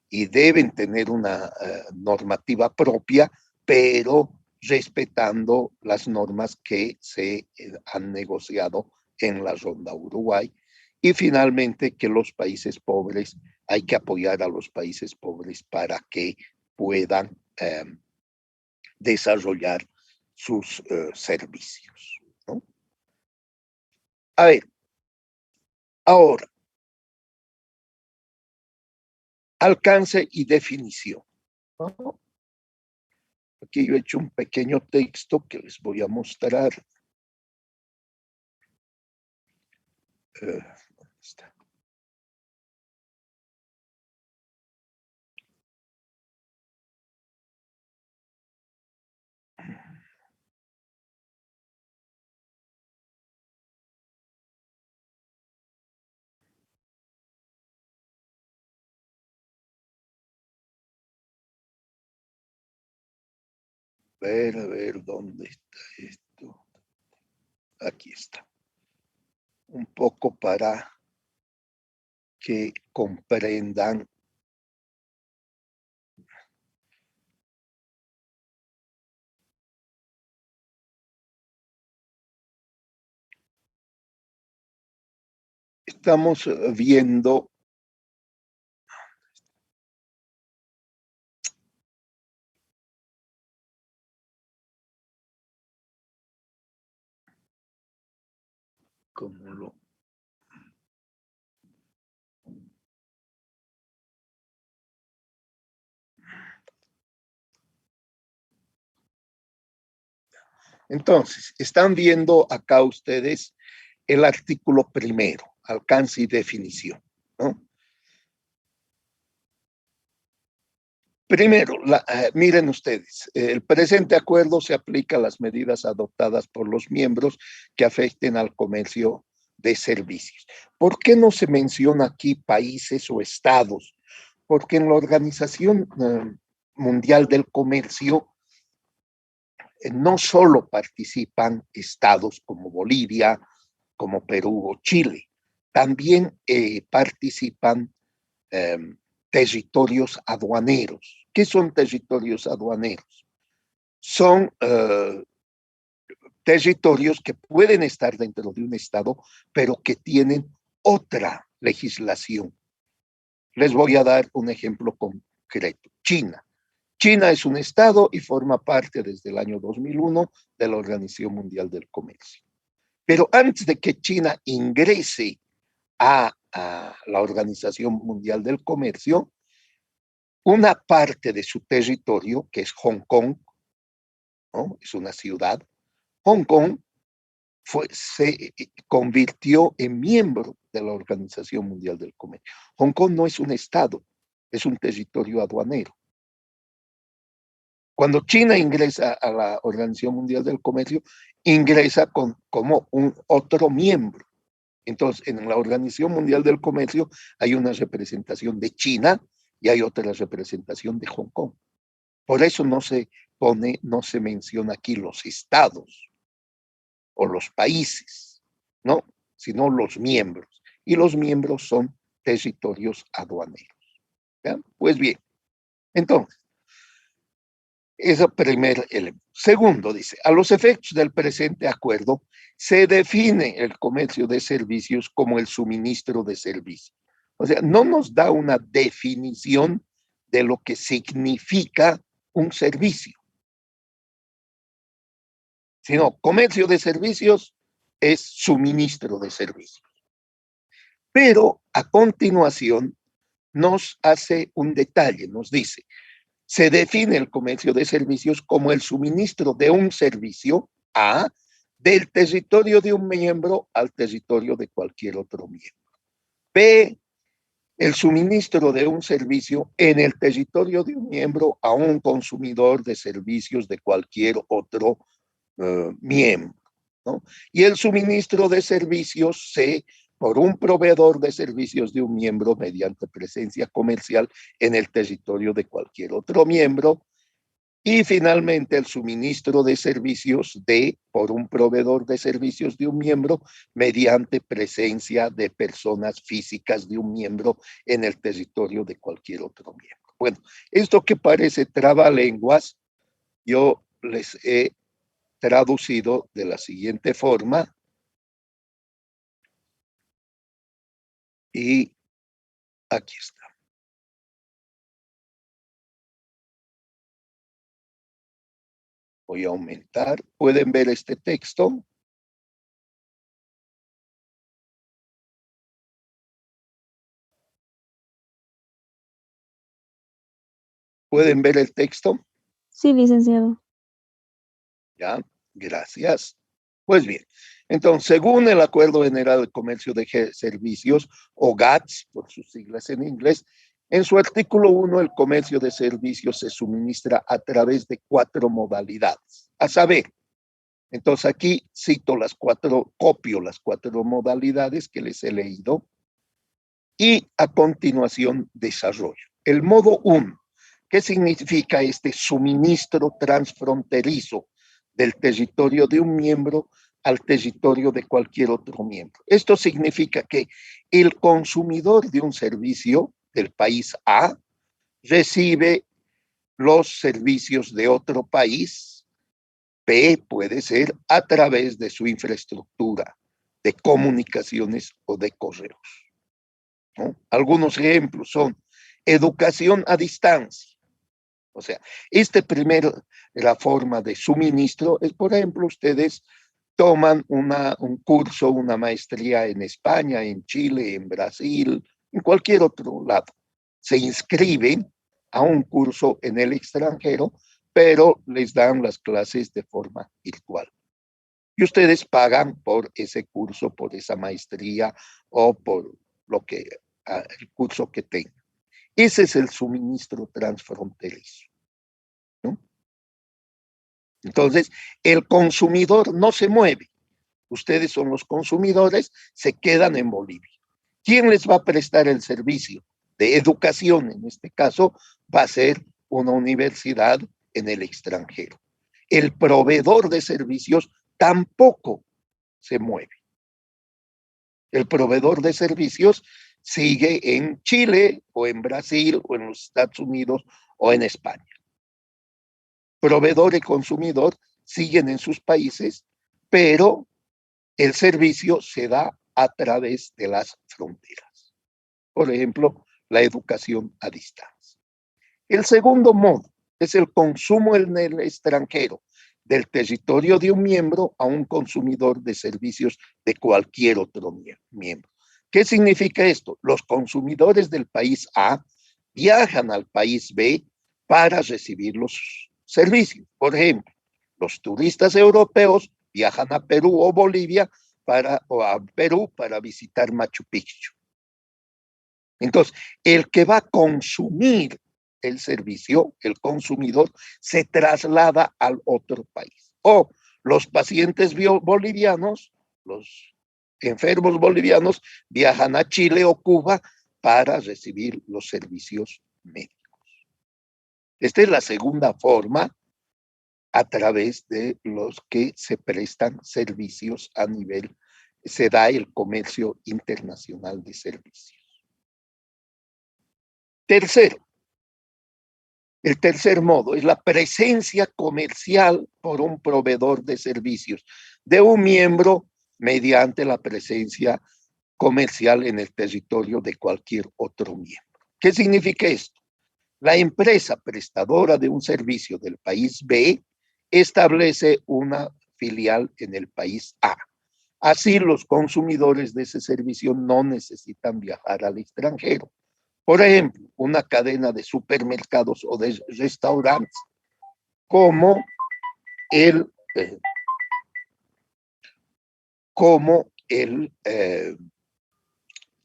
y deben tener una normativa propia, pero respetando las normas que se han negociado en la Ronda Uruguay. Y finalmente, que los países pobres, hay que apoyar a los países pobres para que puedan desarrollar sus servicios, ¿no? A ver, ahora, alcance y definición, ¿no? Aquí yo he hecho un pequeño texto que les voy a mostrar. ¿Dónde está? A ver, ¿dónde está esto? Aquí está. Un poco para que comprendan estamos viendo cómo lo... Entonces, están viendo acá ustedes el artículo primero, alcance y definición, ¿no? Primero, miren ustedes, el presente acuerdo se aplica a las medidas adoptadas por los miembros que afecten al comercio de servicios. ¿Por qué no se menciona aquí países o estados? Porque en la Organización Mundial del Comercio no solo participan estados como Bolivia, como Perú o Chile, también participan territorios aduaneros. ¿Qué son territorios aduaneros? Son territorios que pueden estar dentro de un estado, pero que tienen otra legislación. Les voy a dar un ejemplo concreto. China. China es un estado y forma parte desde el año 2001 de la Organización Mundial del Comercio. Pero antes de que China ingrese a la Organización Mundial del Comercio, una parte de su territorio, que es Hong Kong, ¿no? Es una ciudad, Hong Kong se convirtió en miembro de la Organización Mundial del Comercio. Hong Kong no es un estado, es un territorio aduanero. Cuando China ingresa a la Organización Mundial del Comercio, ingresa como un otro miembro. Entonces, en la Organización Mundial del Comercio hay una representación de China y hay otra representación de Hong Kong. Por eso no se menciona aquí los estados o los países, ¿no? Sino los miembros. Y los miembros son territorios aduaneros. ¿Ya? Pues bien, entonces, ese primer elemento. Segundo, dice, a los efectos del presente acuerdo, se define el comercio de servicios como el suministro de servicios. O sea, no nos da una definición de lo que significa un servicio, sino comercio de servicios es suministro de servicios. Pero a continuación nos hace un detalle, nos dice, se define el comercio de servicios como el suministro de un servicio A del territorio de un miembro al territorio de cualquier otro miembro. B, el suministro de un servicio en el territorio de un miembro a un consumidor de servicios de cualquier otro miembro, ¿no? Y el suministro de servicios C, por un proveedor de servicios de un miembro mediante presencia comercial en el territorio de cualquier otro miembro. Y finalmente el suministro de servicios por un proveedor de servicios de un miembro mediante presencia de personas físicas de un miembro en el territorio de cualquier otro miembro. Bueno, esto que parece trabalenguas, yo les he traducido de la siguiente forma y aquí está. Voy a aumentar. ¿Pueden ver este texto? ¿Pueden ver el texto? Sí, licenciado. Ya, gracias. Pues bien, entonces, según el Acuerdo General de Comercio de Servicios, o GATS, por sus siglas en inglés, en su artículo 1, el comercio de servicios se suministra a través de 4 modalidades. A saber, entonces aquí copio las 4 modalidades que les he leído y a continuación desarrollo. El modo 1, ¿qué significa este suministro transfronterizo del territorio de un miembro al territorio de cualquier otro miembro? Esto significa que el consumidor de un servicio del país A recibe los servicios de otro país B, puede ser a través de su infraestructura de comunicaciones o de correos, ¿no? Algunos ejemplos son educación a distancia. O sea, la forma de suministro es, por ejemplo, ustedes toman un curso, una maestría en España, en Chile, en Brasil, en cualquier otro lado. Se inscriben a un curso en el extranjero, pero les dan las clases de forma virtual. Y ustedes pagan por ese curso, por esa maestría o por el curso que tengan. Ese es el suministro transfronterizo, ¿no? Entonces, el consumidor no se mueve. Ustedes son los consumidores, se quedan en Bolivia. ¿Quién les va a prestar el servicio de educación? En este caso, va a ser una universidad en el extranjero. El proveedor de servicios tampoco se mueve. El proveedor de servicios sigue en Chile o en Brasil o en los Estados Unidos o en España. Proveedor y consumidor siguen en sus países, pero el servicio se da a través de las fronteras. Por ejemplo, la educación a distancia. El segundo modo es el consumo en el extranjero del territorio de un miembro a un consumidor de servicios de cualquier otro miembro. ¿Qué significa esto? Los consumidores del país A viajan al país B para recibir los servicios. Por ejemplo, los turistas europeos viajan a Perú o Bolivia o a Perú para visitar Machu Picchu. Entonces, el que va a consumir el servicio, el consumidor, se traslada al otro país. O los pacientes bolivianos, los enfermos bolivianos, viajan a Chile o Cuba para recibir los servicios médicos. Esta es la segunda forma a través de los que se prestan servicios a nivel, se da el comercio internacional de servicios. Tercero, el tercer modo es la presencia comercial por un proveedor de servicios de un miembro mediante la presencia comercial en el territorio de cualquier otro miembro. ¿Qué significa esto? La empresa prestadora de un servicio del país B establece una filial en el país A. Así, los consumidores de ese servicio no necesitan viajar al extranjero. Por ejemplo, una cadena de supermercados o de restaurantes como el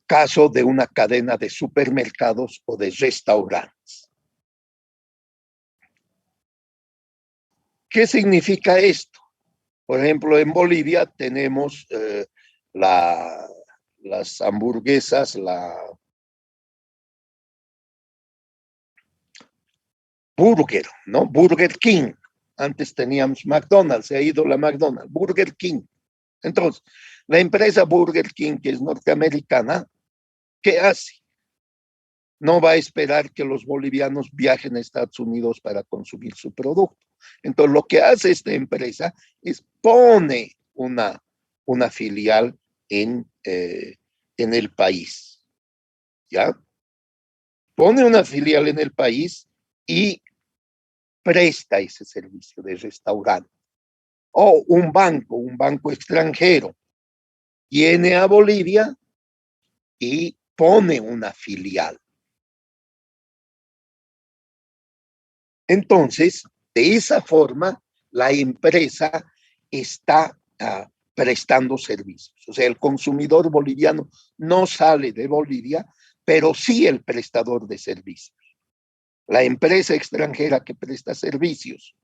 caso de una cadena de supermercados o de restaurantes. ¿Qué significa esto? Por ejemplo, en Bolivia tenemos la las hamburguesas, Burger, ¿no? Burger King. Antes teníamos McDonald's, se ha ido la McDonald's, Burger King. Entonces, la empresa Burger King, que es norteamericana, ¿qué hace? No va a esperar que los bolivianos viajen a Estados Unidos para consumir su producto. Entonces, lo que hace esta empresa es pone una filial en el país, ¿ya? Pone una filial en el país y presta ese servicio de restaurante. O un banco extranjero, viene a Bolivia y pone una filial. Entonces, de esa forma, la empresa está prestando servicios. O sea, el consumidor boliviano no sale de Bolivia, pero sí el prestador de servicios. La empresa extranjera que presta servicios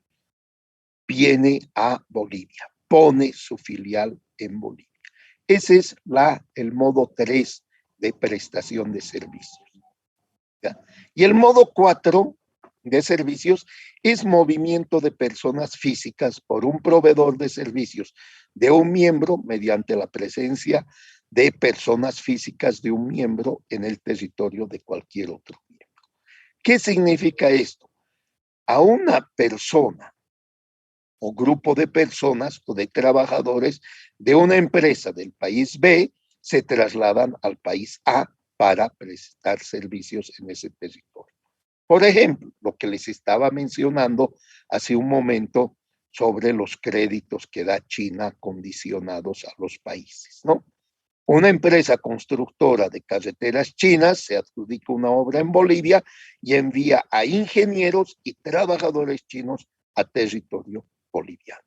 viene a Bolivia, pone su filial en Bolivia. Ese es el modo 3 de prestación de servicios. ¿Ya? Y el modo 4 de servicios es movimiento de personas físicas por un proveedor de servicios de un miembro mediante la presencia de personas físicas de un miembro en el territorio de cualquier otro miembro. ¿Qué significa esto? A una persona o grupo de personas o de trabajadores de una empresa del país B se trasladan al país A para prestar servicios en ese territorio. Por ejemplo, lo que les estaba mencionando hace un momento sobre los créditos que da China condicionados a los países, ¿no? Una empresa constructora de carreteras chinas se adjudica una obra en Bolivia y envía a ingenieros y trabajadores chinos a territorio boliviano.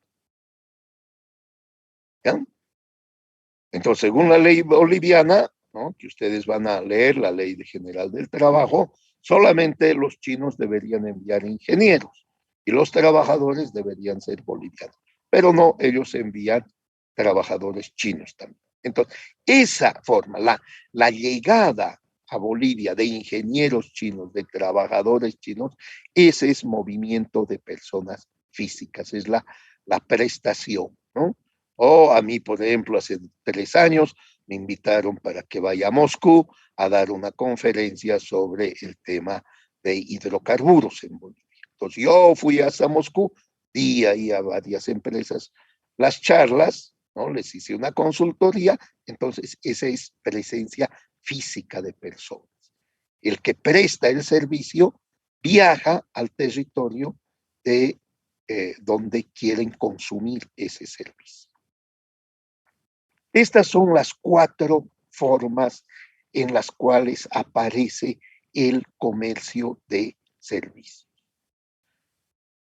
¿Ya? Entonces, según la ley boliviana, ¿no?, que ustedes van a leer, la ley general del trabajo, solamente los chinos deberían enviar ingenieros y los trabajadores deberían ser bolivianos. Pero no, ellos envían trabajadores chinos también. Entonces, esa forma, la llegada a Bolivia de ingenieros chinos, de trabajadores chinos, ese es movimiento de personas físicas, es la prestación, ¿no? O a mí, por ejemplo, hace 3 años me invitaron para que vaya a Moscú a dar una conferencia sobre el tema de hidrocarburos en Bolivia. Entonces yo fui hasta Moscú, di ahí a varias empresas las charlas, ¿no? Les hice una consultoría, entonces esa es presencia física de personas. El que presta el servicio viaja al territorio de donde quieren consumir ese servicio. Estas son las 4 formas en las cuales aparece el comercio de servicios.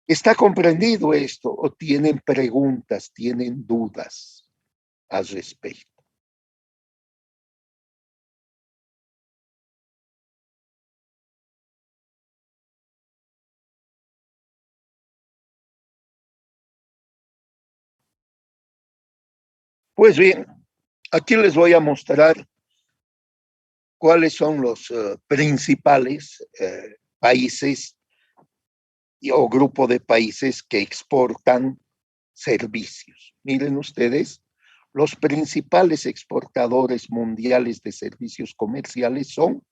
¿Está comprendido esto o tienen preguntas, tienen dudas al respecto? Pues bien, aquí les voy a mostrar cuáles son los principales países o grupo de países que exportan servicios. Miren ustedes, los principales exportadores mundiales de servicios comerciales son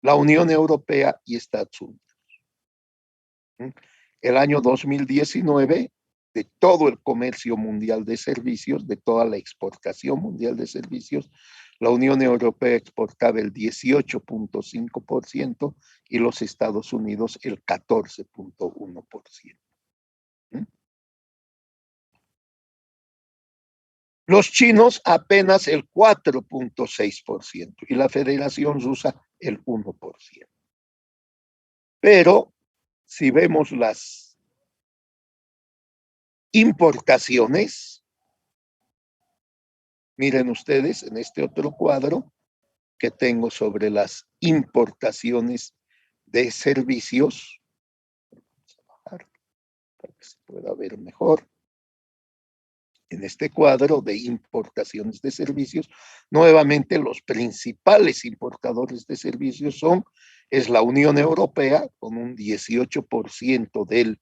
la Unión Europea y Estados Unidos. El año 2019, de todo el comercio mundial de servicios, de toda la exportación mundial de servicios, la Unión Europea exportaba el 18.5% y los Estados Unidos el 14.1%. Los chinos apenas el 4.6% y la Federación Rusa el 1%. Pero si vemos las importaciones, miren ustedes en este otro cuadro que tengo sobre las importaciones de servicios, vamos a bajar para que se pueda ver mejor. En este cuadro de importaciones de servicios, nuevamente los principales importadores de servicios es la Unión Europea, con un 18% del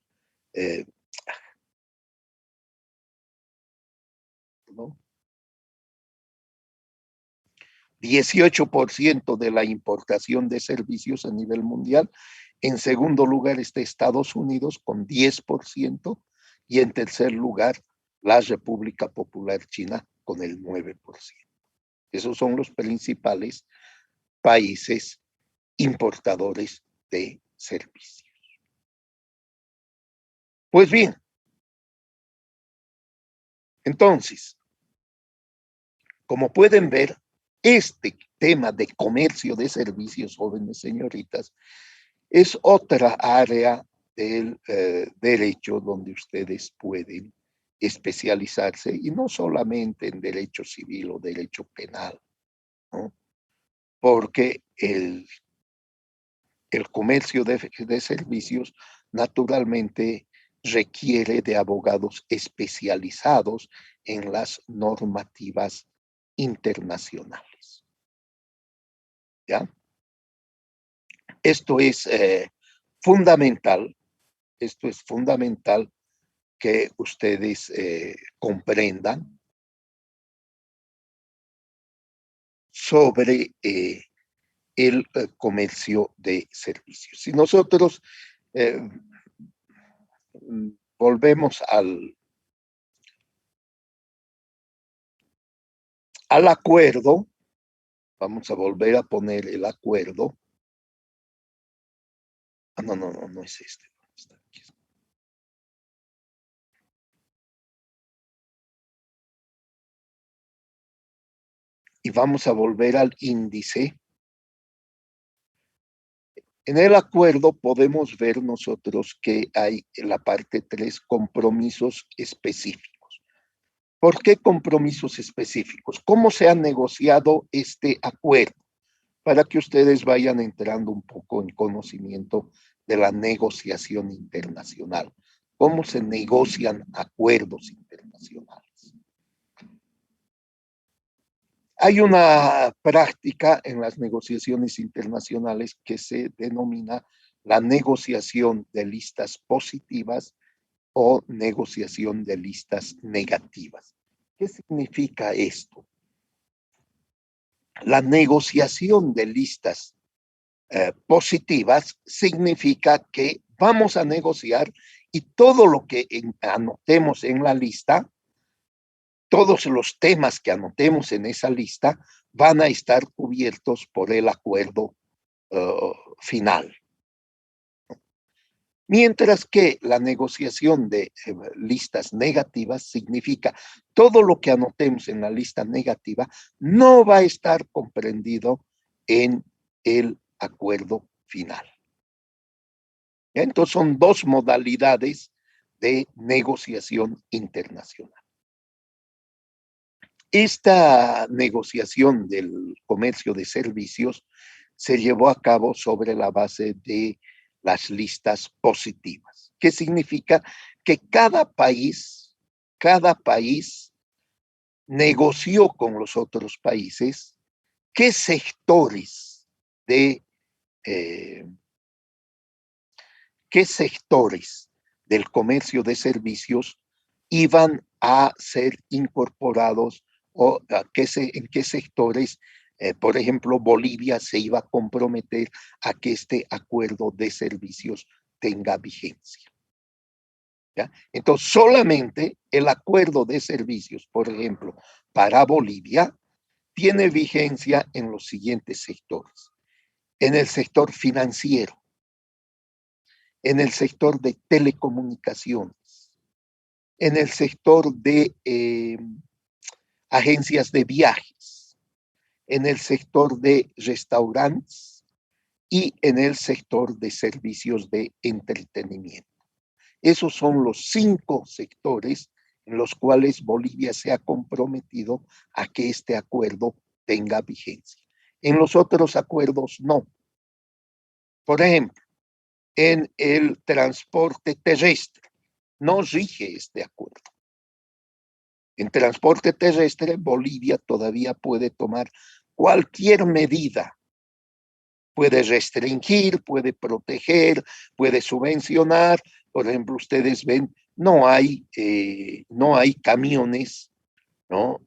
18% de la importación de servicios a nivel mundial. En segundo lugar está Estados Unidos con 10%, y en tercer lugar la República Popular China con el 9%. Esos son los principales países importadores de servicios. Pues bien, entonces, como pueden ver, este tema de comercio de servicios, jóvenes señoritas, es otra área del derecho donde ustedes pueden especializarse, y no solamente en derecho civil o derecho penal, ¿no? Porque el comercio de servicios naturalmente requiere de abogados especializados en las normativas internacionales. ¿Ya? Esto es fundamental que ustedes comprendan sobre el comercio de servicios. Si nosotros volvemos al acuerdo, vamos a volver a poner el acuerdo. No es este. Está aquí. Y vamos a volver al índice. En el acuerdo podemos ver nosotros que hay en la parte 3 compromisos específicos. ¿Por qué compromisos específicos? ¿Cómo se ha negociado este acuerdo? Para que ustedes vayan entrando un poco en conocimiento de la negociación internacional. ¿Cómo se negocian acuerdos internacionales? Hay una práctica en las negociaciones internacionales que se denomina la negociación de listas positivas o negociación de listas negativas. ¿Qué significa esto? La negociación de listas positivas significa que vamos a negociar y todo lo que anotemos en la lista, todos los temas que anotemos en esa lista van a estar cubiertos por el acuerdo final. Mientras que la negociación de listas negativas significa todo lo que anotemos en la lista negativa no va a estar comprendido en el acuerdo final. Entonces son dos modalidades de negociación internacional. Esta negociación del comercio de servicios se llevó a cabo sobre la base de las listas positivas, que significa que cada país negoció con los otros países qué sectores del comercio de servicios iban a ser incorporados o en qué sectores, por ejemplo, Bolivia se iba a comprometer a que este acuerdo de servicios tenga vigencia. ¿Ya? Entonces, solamente el acuerdo de servicios, por ejemplo, para Bolivia, tiene vigencia en los siguientes sectores. En el sector financiero, en el sector de telecomunicaciones, en el sector de agencias de viajes, en el sector de restaurantes y en el sector de servicios de entretenimiento. Esos son los 5 sectores en los cuales Bolivia se ha comprometido a que este acuerdo tenga vigencia. En los otros acuerdos no. Por ejemplo, en el transporte terrestre no rige este acuerdo. En transporte terrestre, Bolivia todavía puede tomar cualquier medida. Puede restringir, puede proteger, puede subvencionar. Por ejemplo, ustedes ven, no hay camiones, ¿no?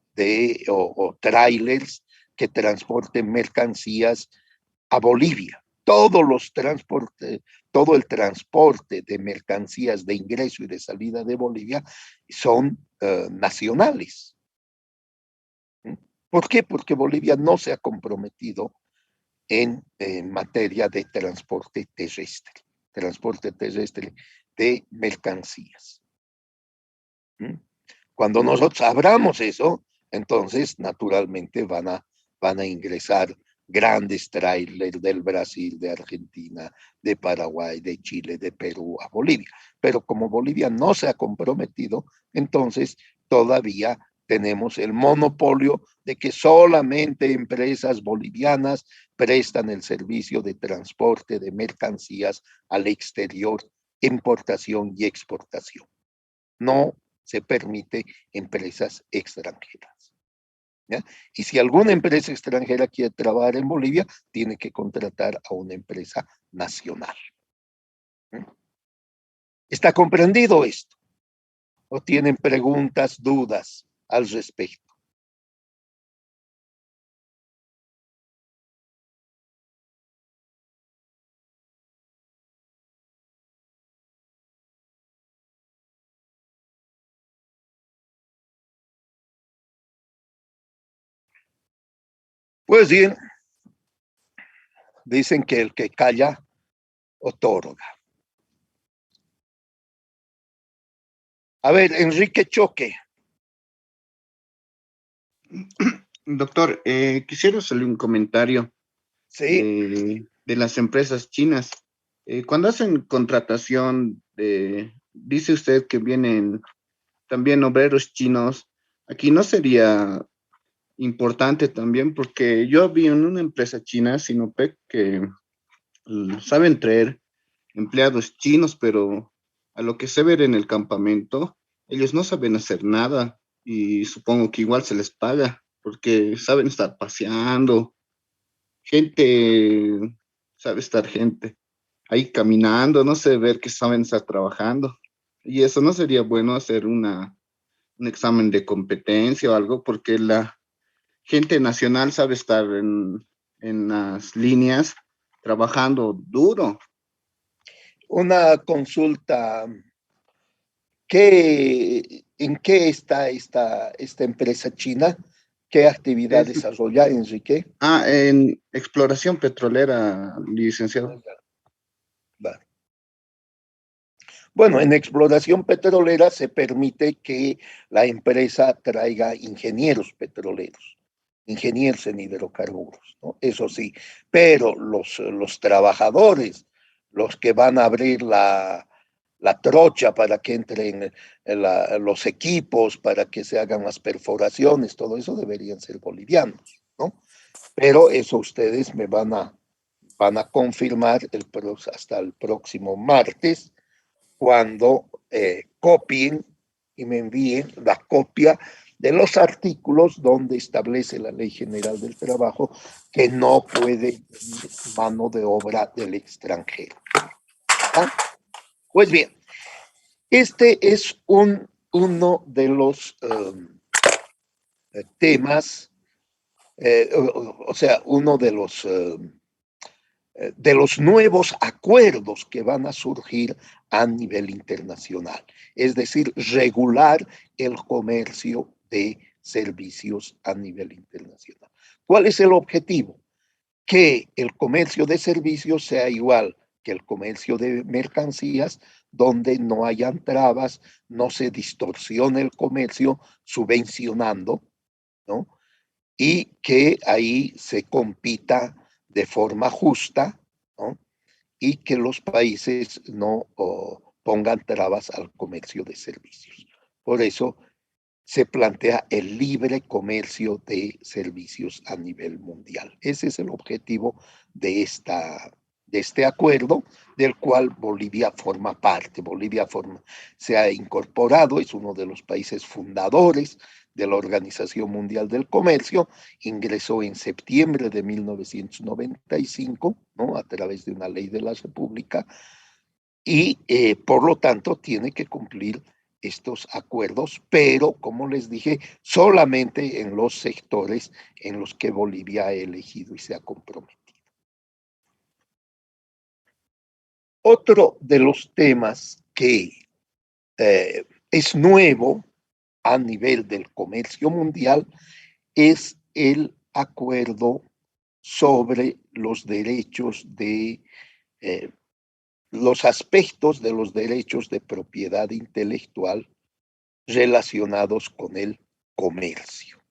o trailers que transporten mercancías a Bolivia. Todo el transporte de mercancías de ingreso y de salida de Bolivia son nacionales. ¿Por qué? Porque Bolivia no se ha comprometido en materia de transporte terrestre de mercancías. Cuando nosotros abramos eso, entonces naturalmente van a ingresar grandes trailers del Brasil, de Argentina, de Paraguay, de Chile, de Perú a Bolivia. Pero como Bolivia no se ha comprometido, entonces todavía tenemos el monopolio de que solamente empresas bolivianas prestan el servicio de transporte de mercancías al exterior, importación y exportación. No se permite empresas extranjeras. ¿Ya? Y si alguna empresa extranjera quiere trabajar en Bolivia, tiene que contratar a una empresa nacional. ¿Está comprendido esto? ¿O tienen preguntas, dudas al respecto? Pues bien, dicen que el que calla otorga. A ver, Enrique Choque. Doctor, quisiera hacerle un comentario Sí. de las empresas chinas. Cuando hacen contratación, dice usted que vienen también obreros chinos. Aquí no sería importante también, porque yo vi en una empresa china, Sinopec, que saben traer empleados chinos, pero a lo que se ve en el campamento, ellos no saben hacer nada y supongo que igual se les paga porque saben estar paseando. Sabe estar gente ahí caminando, no sé, ver que saben estar trabajando. Y eso no sería bueno hacer un examen de competencia o algo, porque la gente nacional sabe estar en las líneas trabajando duro. Una consulta. ¿En qué está esta empresa china? ¿Qué actividad desarrolla, Enrique? En exploración petrolera, licenciado. Vale. Bueno, en exploración petrolera se permite que la empresa traiga ingenieros petroleros, ingenieros en hidrocarburos, ¿no? Eso sí, pero los trabajadores, los que van a abrir la trocha para que entren los equipos, para que se hagan las perforaciones, todo eso deberían ser bolivianos, ¿no? Pero eso ustedes me van a confirmar hasta el próximo martes, cuando copien y me envíen la copia de los artículos donde establece la Ley General del Trabajo que no puede ir mano de obra del extranjero. ¿Ah? Pues bien, este es uno de los temas, o sea, uno de los nuevos acuerdos que van a surgir a nivel internacional, es decir, regular el comercio de servicios a nivel internacional. ¿Cuál es el objetivo? Que el comercio de servicios sea igual que el comercio de mercancías, donde no hayan trabas, no se distorsione el comercio subvencionando, ¿no? Y que ahí se compita de forma justa, ¿no? Y que los países no pongan trabas al comercio de servicios. Por eso se plantea el libre comercio de servicios a nivel mundial. Ese es el objetivo de este acuerdo, del cual Bolivia forma parte. Se ha incorporado, es uno de los países fundadores de la Organización Mundial del Comercio, ingresó en septiembre de 1995, ¿no? A través de una ley de la República, y por lo tanto tiene que cumplir estos acuerdos, pero como les dije, solamente en los sectores en los que Bolivia ha elegido y se ha comprometido. Otro de los temas que es nuevo a nivel del comercio mundial es el acuerdo sobre los derechos de los aspectos de los derechos de propiedad intelectual relacionados con el comercio.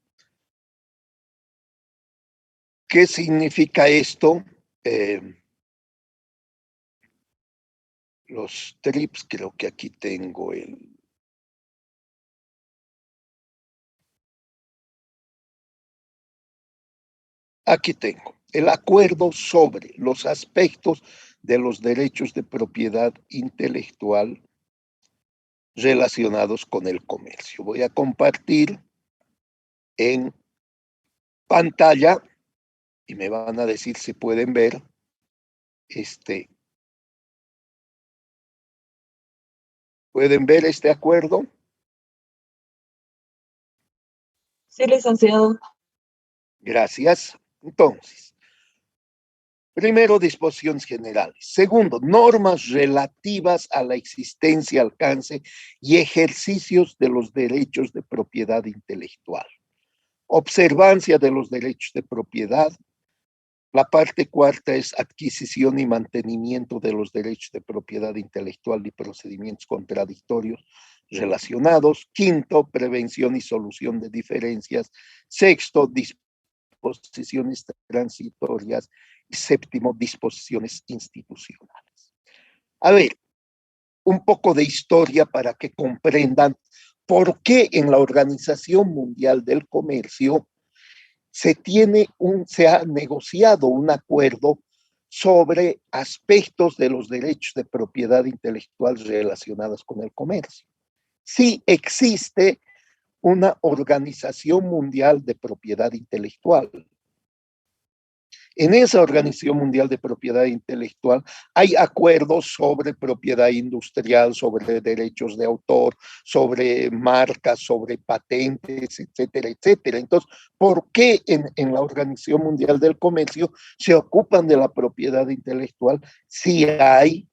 ¿Qué significa esto? Los TRIPS, creo que aquí tengo el... Aquí tengo el acuerdo sobre los aspectos de los derechos de propiedad intelectual relacionados con el comercio. Voy a compartir en pantalla y me van a decir si pueden ver ¿Pueden ver este acuerdo? Sí, licenciado. Gracias. Entonces, primero, disposiciones generales. Segundo, normas relativas a la existencia, alcance y ejercicios de los derechos de propiedad intelectual. Observancia de los derechos de propiedad. La parte cuarta es adquisición y mantenimiento de los derechos de propiedad intelectual y procedimientos contradictorios relacionados. Quinto, prevención y solución de diferencias. Sexto, disposiciones transitorias. Y séptimo, disposiciones institucionales. A ver, un poco de historia para que comprendan por qué en la Organización Mundial del Comercio se ha negociado un acuerdo sobre aspectos de los derechos de propiedad intelectual relacionados con el comercio. Sí existe una Organización Mundial de Propiedad Intelectual. En esa Organización Mundial de Propiedad Intelectual hay acuerdos sobre propiedad industrial, sobre derechos de autor, sobre marcas, sobre patentes, etcétera, etcétera. Entonces, ¿por qué en la Organización Mundial del Comercio se ocupan de la propiedad intelectual si hay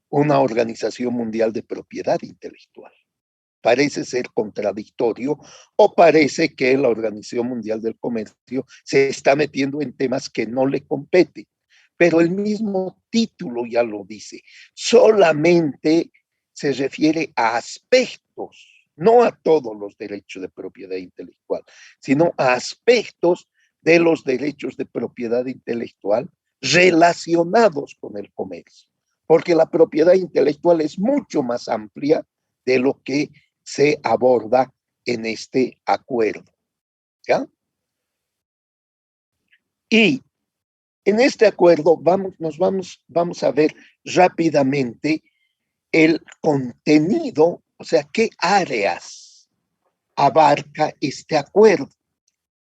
una Organización Mundial de Propiedad Intelectual? Parece ser contradictorio o parece que la Organización Mundial del Comercio se está metiendo en temas que no le competen. Pero el mismo título ya lo dice. Solamente se refiere a aspectos, no a todos los derechos de propiedad intelectual, sino a aspectos de los derechos de propiedad intelectual relacionados con el comercio. Porque la propiedad intelectual es mucho más amplia de lo que se aborda en este acuerdo. ¿Ya? Y en este acuerdo vamos a ver rápidamente el contenido, o sea, qué áreas abarca este acuerdo.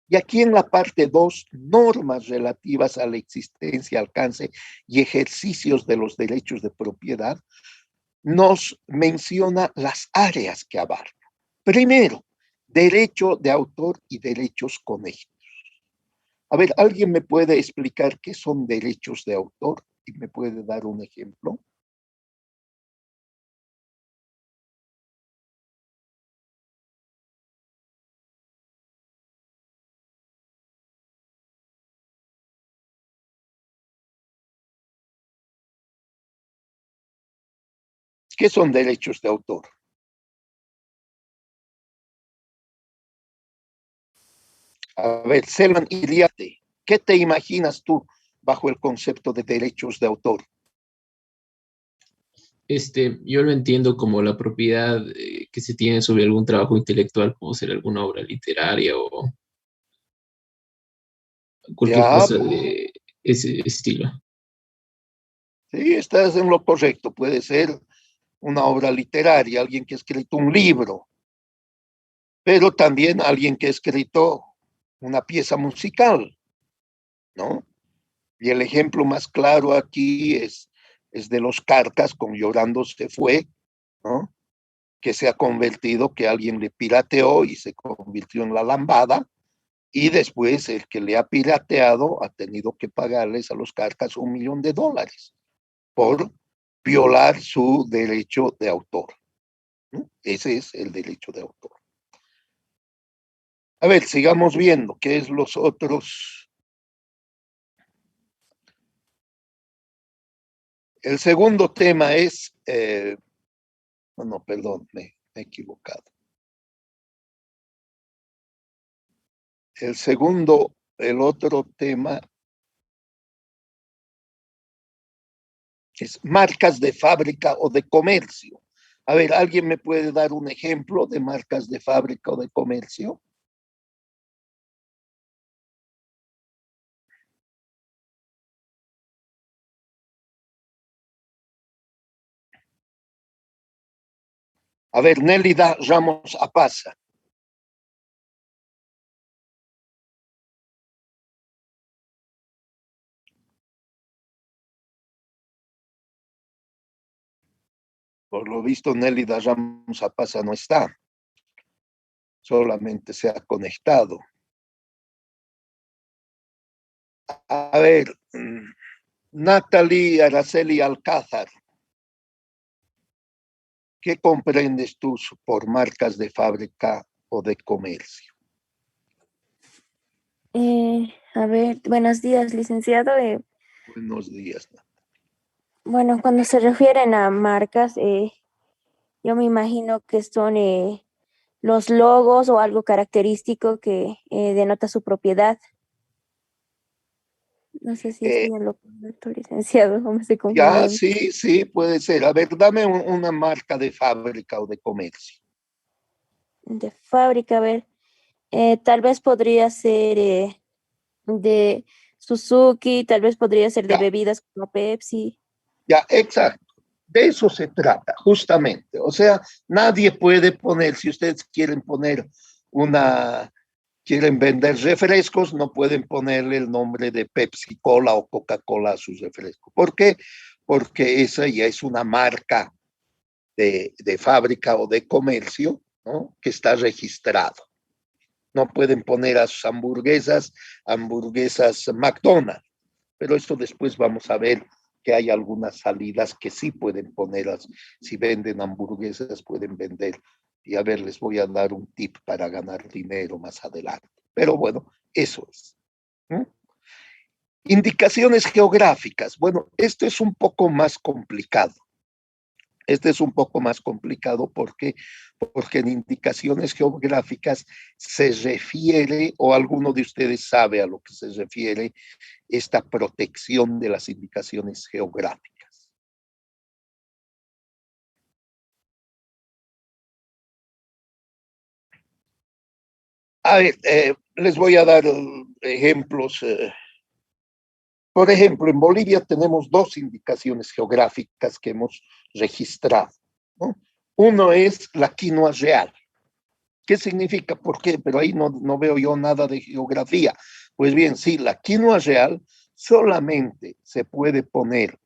Y aquí en la parte 2, normas relativas a la existencia, alcance y ejercicios de los derechos de propiedad, nos menciona las áreas que abarca. Primero, derecho de autor y derechos conexos. A ver, ¿alguien me puede explicar qué son derechos de autor? ¿Y me puede dar un ejemplo? ¿Qué son derechos de autor? A ver, Selman Iriarte, ¿qué te imaginas tú bajo el concepto de derechos de autor? Yo lo entiendo como la propiedad que se tiene sobre algún trabajo intelectual, como ser alguna obra literaria o cualquier Ya, cosa de ese estilo. sí, estás en lo correcto. Puede ser una obra literaria, alguien que ha escrito un libro, pero también alguien que ha escrito una pieza musical, ¿no? Y el ejemplo más claro aquí es de los Carcas con Llorando se fue, ¿no? Que se ha convertido, que alguien le pirateó y se convirtió en la lambada, y después el que le ha pirateado ha tenido que pagarles a los Carcas $1.000.000 por violar su derecho de autor, ¿no? Ese es el derecho de autor. A ver, sigamos viendo qué es los otros. El segundo tema es, no, perdón, me he equivocado. El otro tema es marcas de fábrica o de comercio. A ver, ¿alguien me puede dar un ejemplo de marcas de fábrica o de comercio? A ver, Nélida Ramos Apaza. Por lo visto, Nélida Ramos Apaza no está. Solamente se ha conectado. A ver, Natalie Araceli Alcázar. ¿Qué comprendes tú por marcas de fábrica o de comercio? A ver, buenos días, licenciado. Buenos días. Bueno, cuando se refieren a marcas, yo me imagino que son los logos o algo característico que denota su propiedad. No sé si estoy en lo correcto, licenciado, o me estoy Ya, confundiendo. sí, puede ser. A ver, dame una marca de fábrica o de comercio. De fábrica, a ver, tal vez podría ser de Suzuki, tal vez podría ser de Ya, bebidas como Pepsi. ya, exacto. De eso se trata, justamente. O sea, nadie puede poner, si ustedes quieren poner quieren vender refrescos, no pueden ponerle el nombre de Pepsi Cola o Coca-Cola a sus refrescos. ¿Por qué? Porque esa ya es una marca de fábrica o de comercio, ¿no? Que está registrado. No pueden poner a sus hamburguesas McDonald's, pero esto después vamos a ver que hay algunas salidas que sí pueden ponerlas. Si venden hamburguesas, pueden vender. Y a ver, les voy a dar un tip para ganar dinero más adelante. Pero bueno, eso es. ¿Mm? Indicaciones geográficas. Bueno, esto es un poco más complicado. Este es un poco más complicado porque en indicaciones geográficas se refiere, o alguno de ustedes sabe a lo que se refiere, esta protección de las indicaciones geográficas. A ver, les voy a dar ejemplos. Por ejemplo, en Bolivia tenemos dos indicaciones geográficas que hemos registrado, ¿no? Uno es la quinoa real. ¿Qué significa? ¿Por qué? Pero ahí no veo yo nada de geografía. Pues bien, sí, la quinoa real solamente se puede poner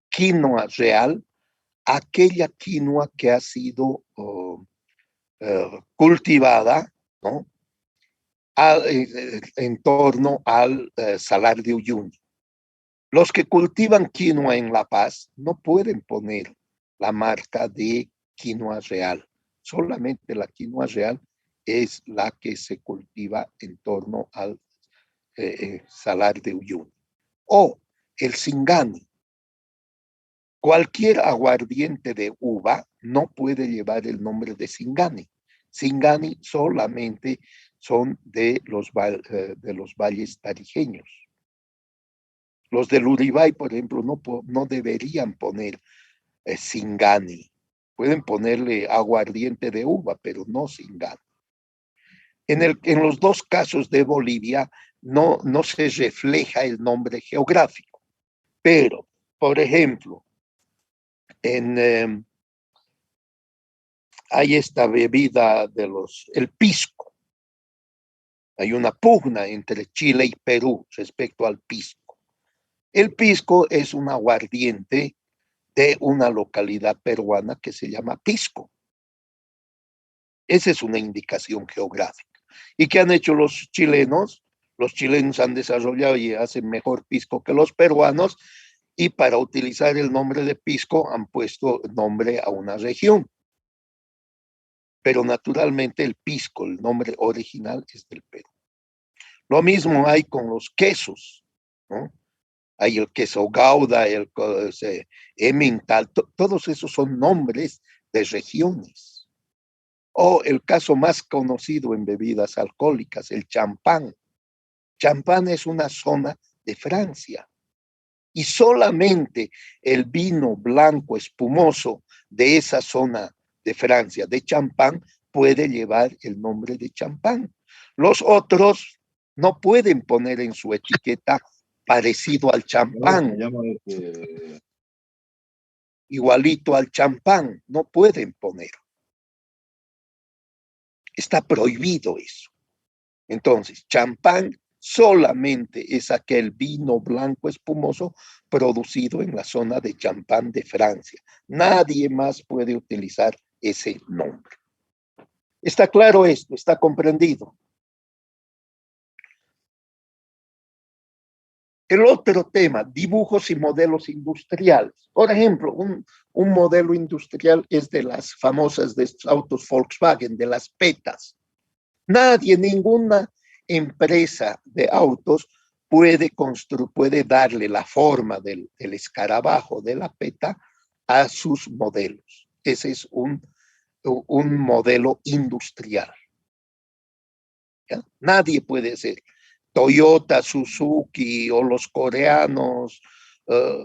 quinoa real, aquella quinoa que ha sido cultivada, ¿no? En torno al Salar de Uyuni. Los que cultivan quinoa en La Paz no pueden poner la marca de quinoa real. Solamente la quinoa real es la que se cultiva en torno al Salar de Uyuni. O el Singani. Cualquier aguardiente de uva no puede llevar el nombre de Singani. Singani solamente son de los valles tarijeños. Los del Uribay, por ejemplo, no deberían poner Singani. Pueden ponerle aguardiente de uva, pero no Singani. En los dos casos de Bolivia no se refleja el nombre geográfico. Pero, por ejemplo, en hay esta bebida el pisco. Hay una pugna entre Chile y Perú respecto al pisco. El pisco es un aguardiente de una localidad peruana que se llama Pisco. Esa es una indicación geográfica. ¿Y qué han hecho los chilenos? Los chilenos han desarrollado y hacen mejor pisco que los peruanos, y para utilizar el nombre de pisco han puesto nombre a una región. Pero naturalmente el pisco, el nombre original es del Perú. Lo mismo hay con los quesos, ¿no? Hay el queso Gouda, el Emmental, todos esos son nombres de regiones. O el caso más conocido en bebidas alcohólicas, el champán. Champán es una zona de Francia. Y solamente el vino blanco espumoso de esa zona de Francia, de champán, puede llevar el nombre de champán. Los otros no pueden poner en su etiqueta parecido al champán, igualito al champán, no pueden poner. Está prohibido eso. Entonces, champán solamente es aquel vino blanco espumoso producido en la zona de Champagne de Francia. Nadie más puede utilizar ese nombre. ¿Está claro esto? ¿Está comprendido? El otro tema, dibujos y modelos industriales. Por ejemplo, un modelo industrial es de las famosas de estos autos Volkswagen, de las petas. Nadie, ninguna empresa de autos puede darle la forma del escarabajo de la peta a sus modelos. Ese es un modelo industrial. ¿Ya? Nadie puede hacer. Toyota, Suzuki o los coreanos,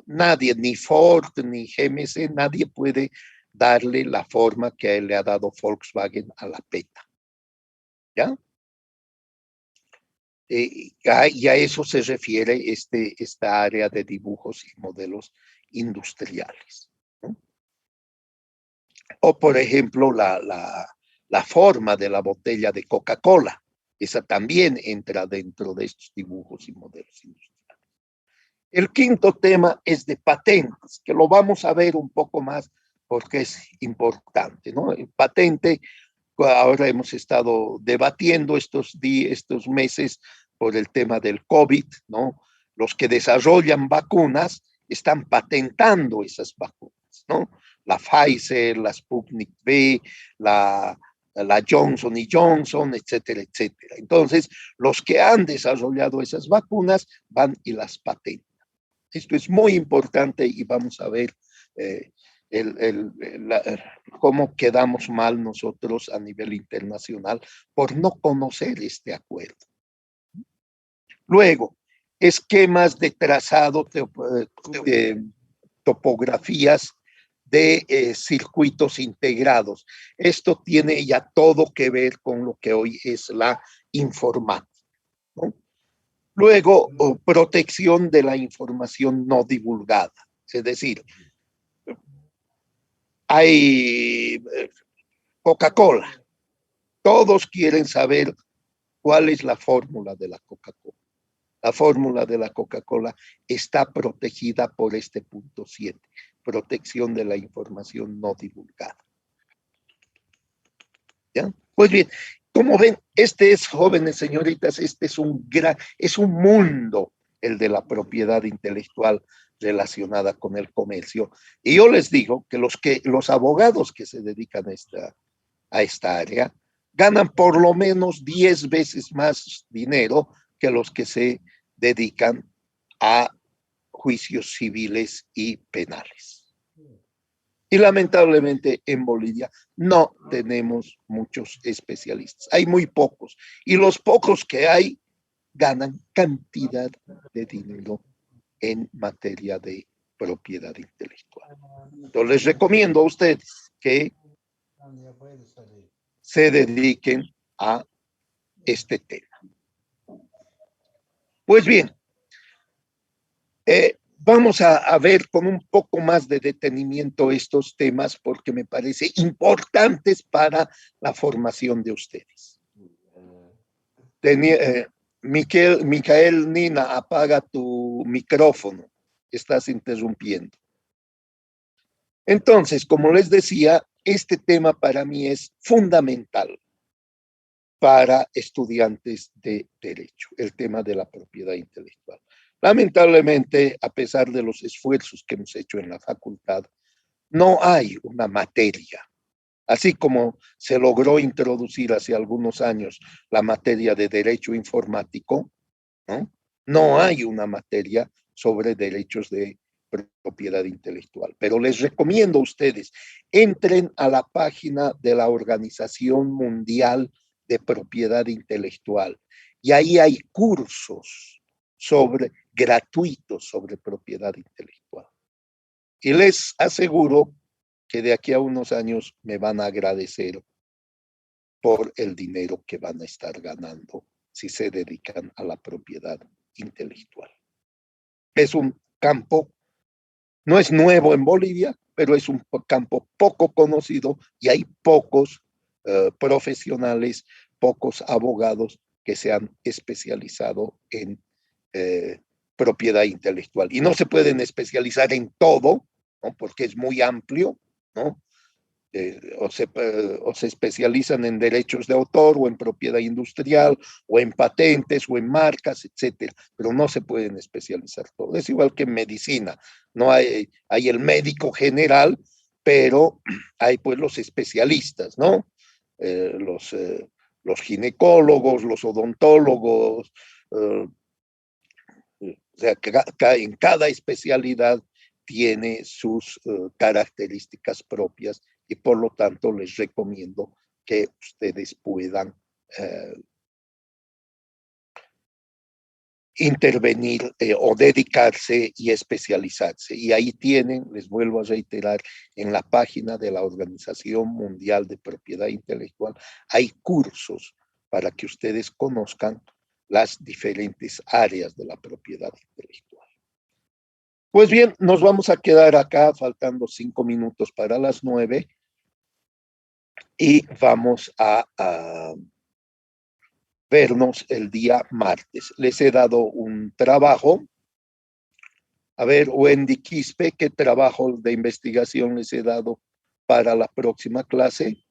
nadie, ni Ford, ni GMC, nadie puede darle la forma que le ha dado Volkswagen a la peta. ¿Ya? Y a eso se refiere esta área de dibujos y modelos industriales, ¿no? O, por ejemplo, la forma de la botella de Coca-Cola. Esa también entra dentro de estos dibujos y modelos industriales. El quinto tema es de patentes, que lo vamos a ver un poco más porque es importante, ¿no? El patente, ahora hemos estado debatiendo estos meses por el tema del COVID, ¿no? Los que desarrollan vacunas están patentando esas vacunas, ¿no? La Pfizer, la Sputnik V, la Johnson y Johnson, etcétera, etcétera. Entonces, los que han desarrollado esas vacunas van y las patentan. Esto es muy importante y vamos a ver cómo quedamos mal nosotros a nivel internacional por no conocer este acuerdo. Luego, esquemas de trazado, topografías de circuitos integrados. Esto tiene ya todo que ver con lo que hoy es la informática, ¿no? Luego, protección de la información no divulgada. Es decir, hay Coca-Cola. Todos quieren saber cuál es la fórmula de la Coca-Cola. La fórmula de la Coca-Cola está protegida por este punto 7, protección de la información no divulgada. ¿Ya? Pues bien, como ven, jóvenes señoritas, es un mundo, el de la propiedad intelectual relacionada con el comercio. Y yo les digo que los abogados que se dedican a esta área ganan por lo menos 10 veces más dinero que los que se dedican a juicios civiles y penales. Y lamentablemente en Bolivia no tenemos muchos especialistas. Hay muy pocos. Y los pocos que hay ganan cantidad de dinero en materia de propiedad intelectual. Entonces les recomiendo a ustedes que se dediquen a este tema. Pues bien, vamos a ver con un poco más de detenimiento estos temas porque me parece importantes para la formación de ustedes. Micael Nina, apaga tu micrófono, estás interrumpiendo. Entonces, como les decía, este tema para mí es fundamental para estudiantes de derecho, el tema de la propiedad intelectual. Lamentablemente, a pesar de los esfuerzos que hemos hecho en la facultad, no hay una materia. Así como se logró introducir hace algunos años la materia de derecho informático, ¿no? No hay una materia sobre derechos de propiedad intelectual. Pero les recomiendo a ustedes, entren a la página de la Organización Mundial de Propiedad Intelectual y ahí hay cursos gratuitos sobre propiedad intelectual. Y les aseguro que de aquí a unos años me van a agradecer por el dinero que van a estar ganando si se dedican a la propiedad intelectual. Es un campo, no es nuevo en Bolivia, pero es un campo poco conocido y hay pocos profesionales, pocos abogados que se han especializado en propiedad intelectual. Y no se pueden especializar en todo, ¿no? Porque es muy amplio, ¿no? O se especializan en derechos de autor o en propiedad industrial o en patentes o en marcas, etcétera, pero no se pueden especializar todo. Es igual que en medicina, no hay el médico general, pero hay pues los especialistas, ¿no? Los ginecólogos, los odontólogos, o sea, en cada especialidad tiene sus características propias y por lo tanto les recomiendo que ustedes puedan intervenir o dedicarse y especializarse. Y ahí tienen, les vuelvo a reiterar, en la página de la Organización Mundial de Propiedad Intelectual, hay cursos para que ustedes conozcan las diferentes áreas de la propiedad intelectual. Pues bien, nos vamos a quedar acá, faltando 5 minutos para las 9, y vamos a vernos el día martes. Les he dado un trabajo. A ver, Wendy Quispe, ¿qué trabajo de investigación les he dado para la próxima clase?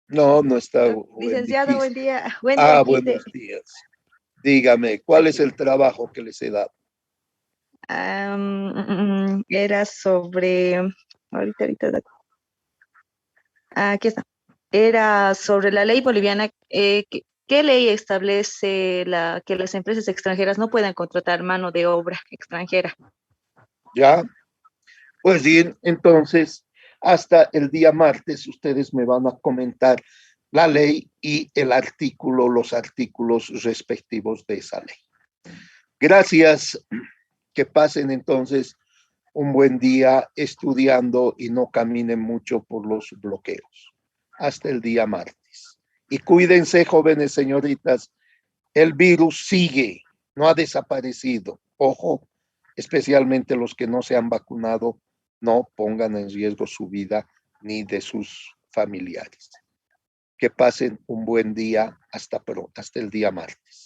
No, no está Wendy Licenciado, Quispe. buen día. Wendy Ah, aquí buenos días. Dígame, ¿cuál es el trabajo que les he dado? era sobre, aquí está. Era sobre la ley boliviana. ¿Qué ley establece que las empresas extranjeras no puedan contratar mano de obra extranjera? ¿Ya? Pues bien, entonces, hasta el día martes ustedes me van a comentar la ley y el artículo, los artículos respectivos de esa ley. Gracias, que pasen entonces un buen día estudiando y no caminen mucho por los bloqueos. Hasta el día martes. Y cuídense, jóvenes señoritas, el virus sigue, no ha desaparecido. Ojo, especialmente los que no se han vacunado, no pongan en riesgo su vida ni de sus familiares. Que pasen un buen día hasta el día martes.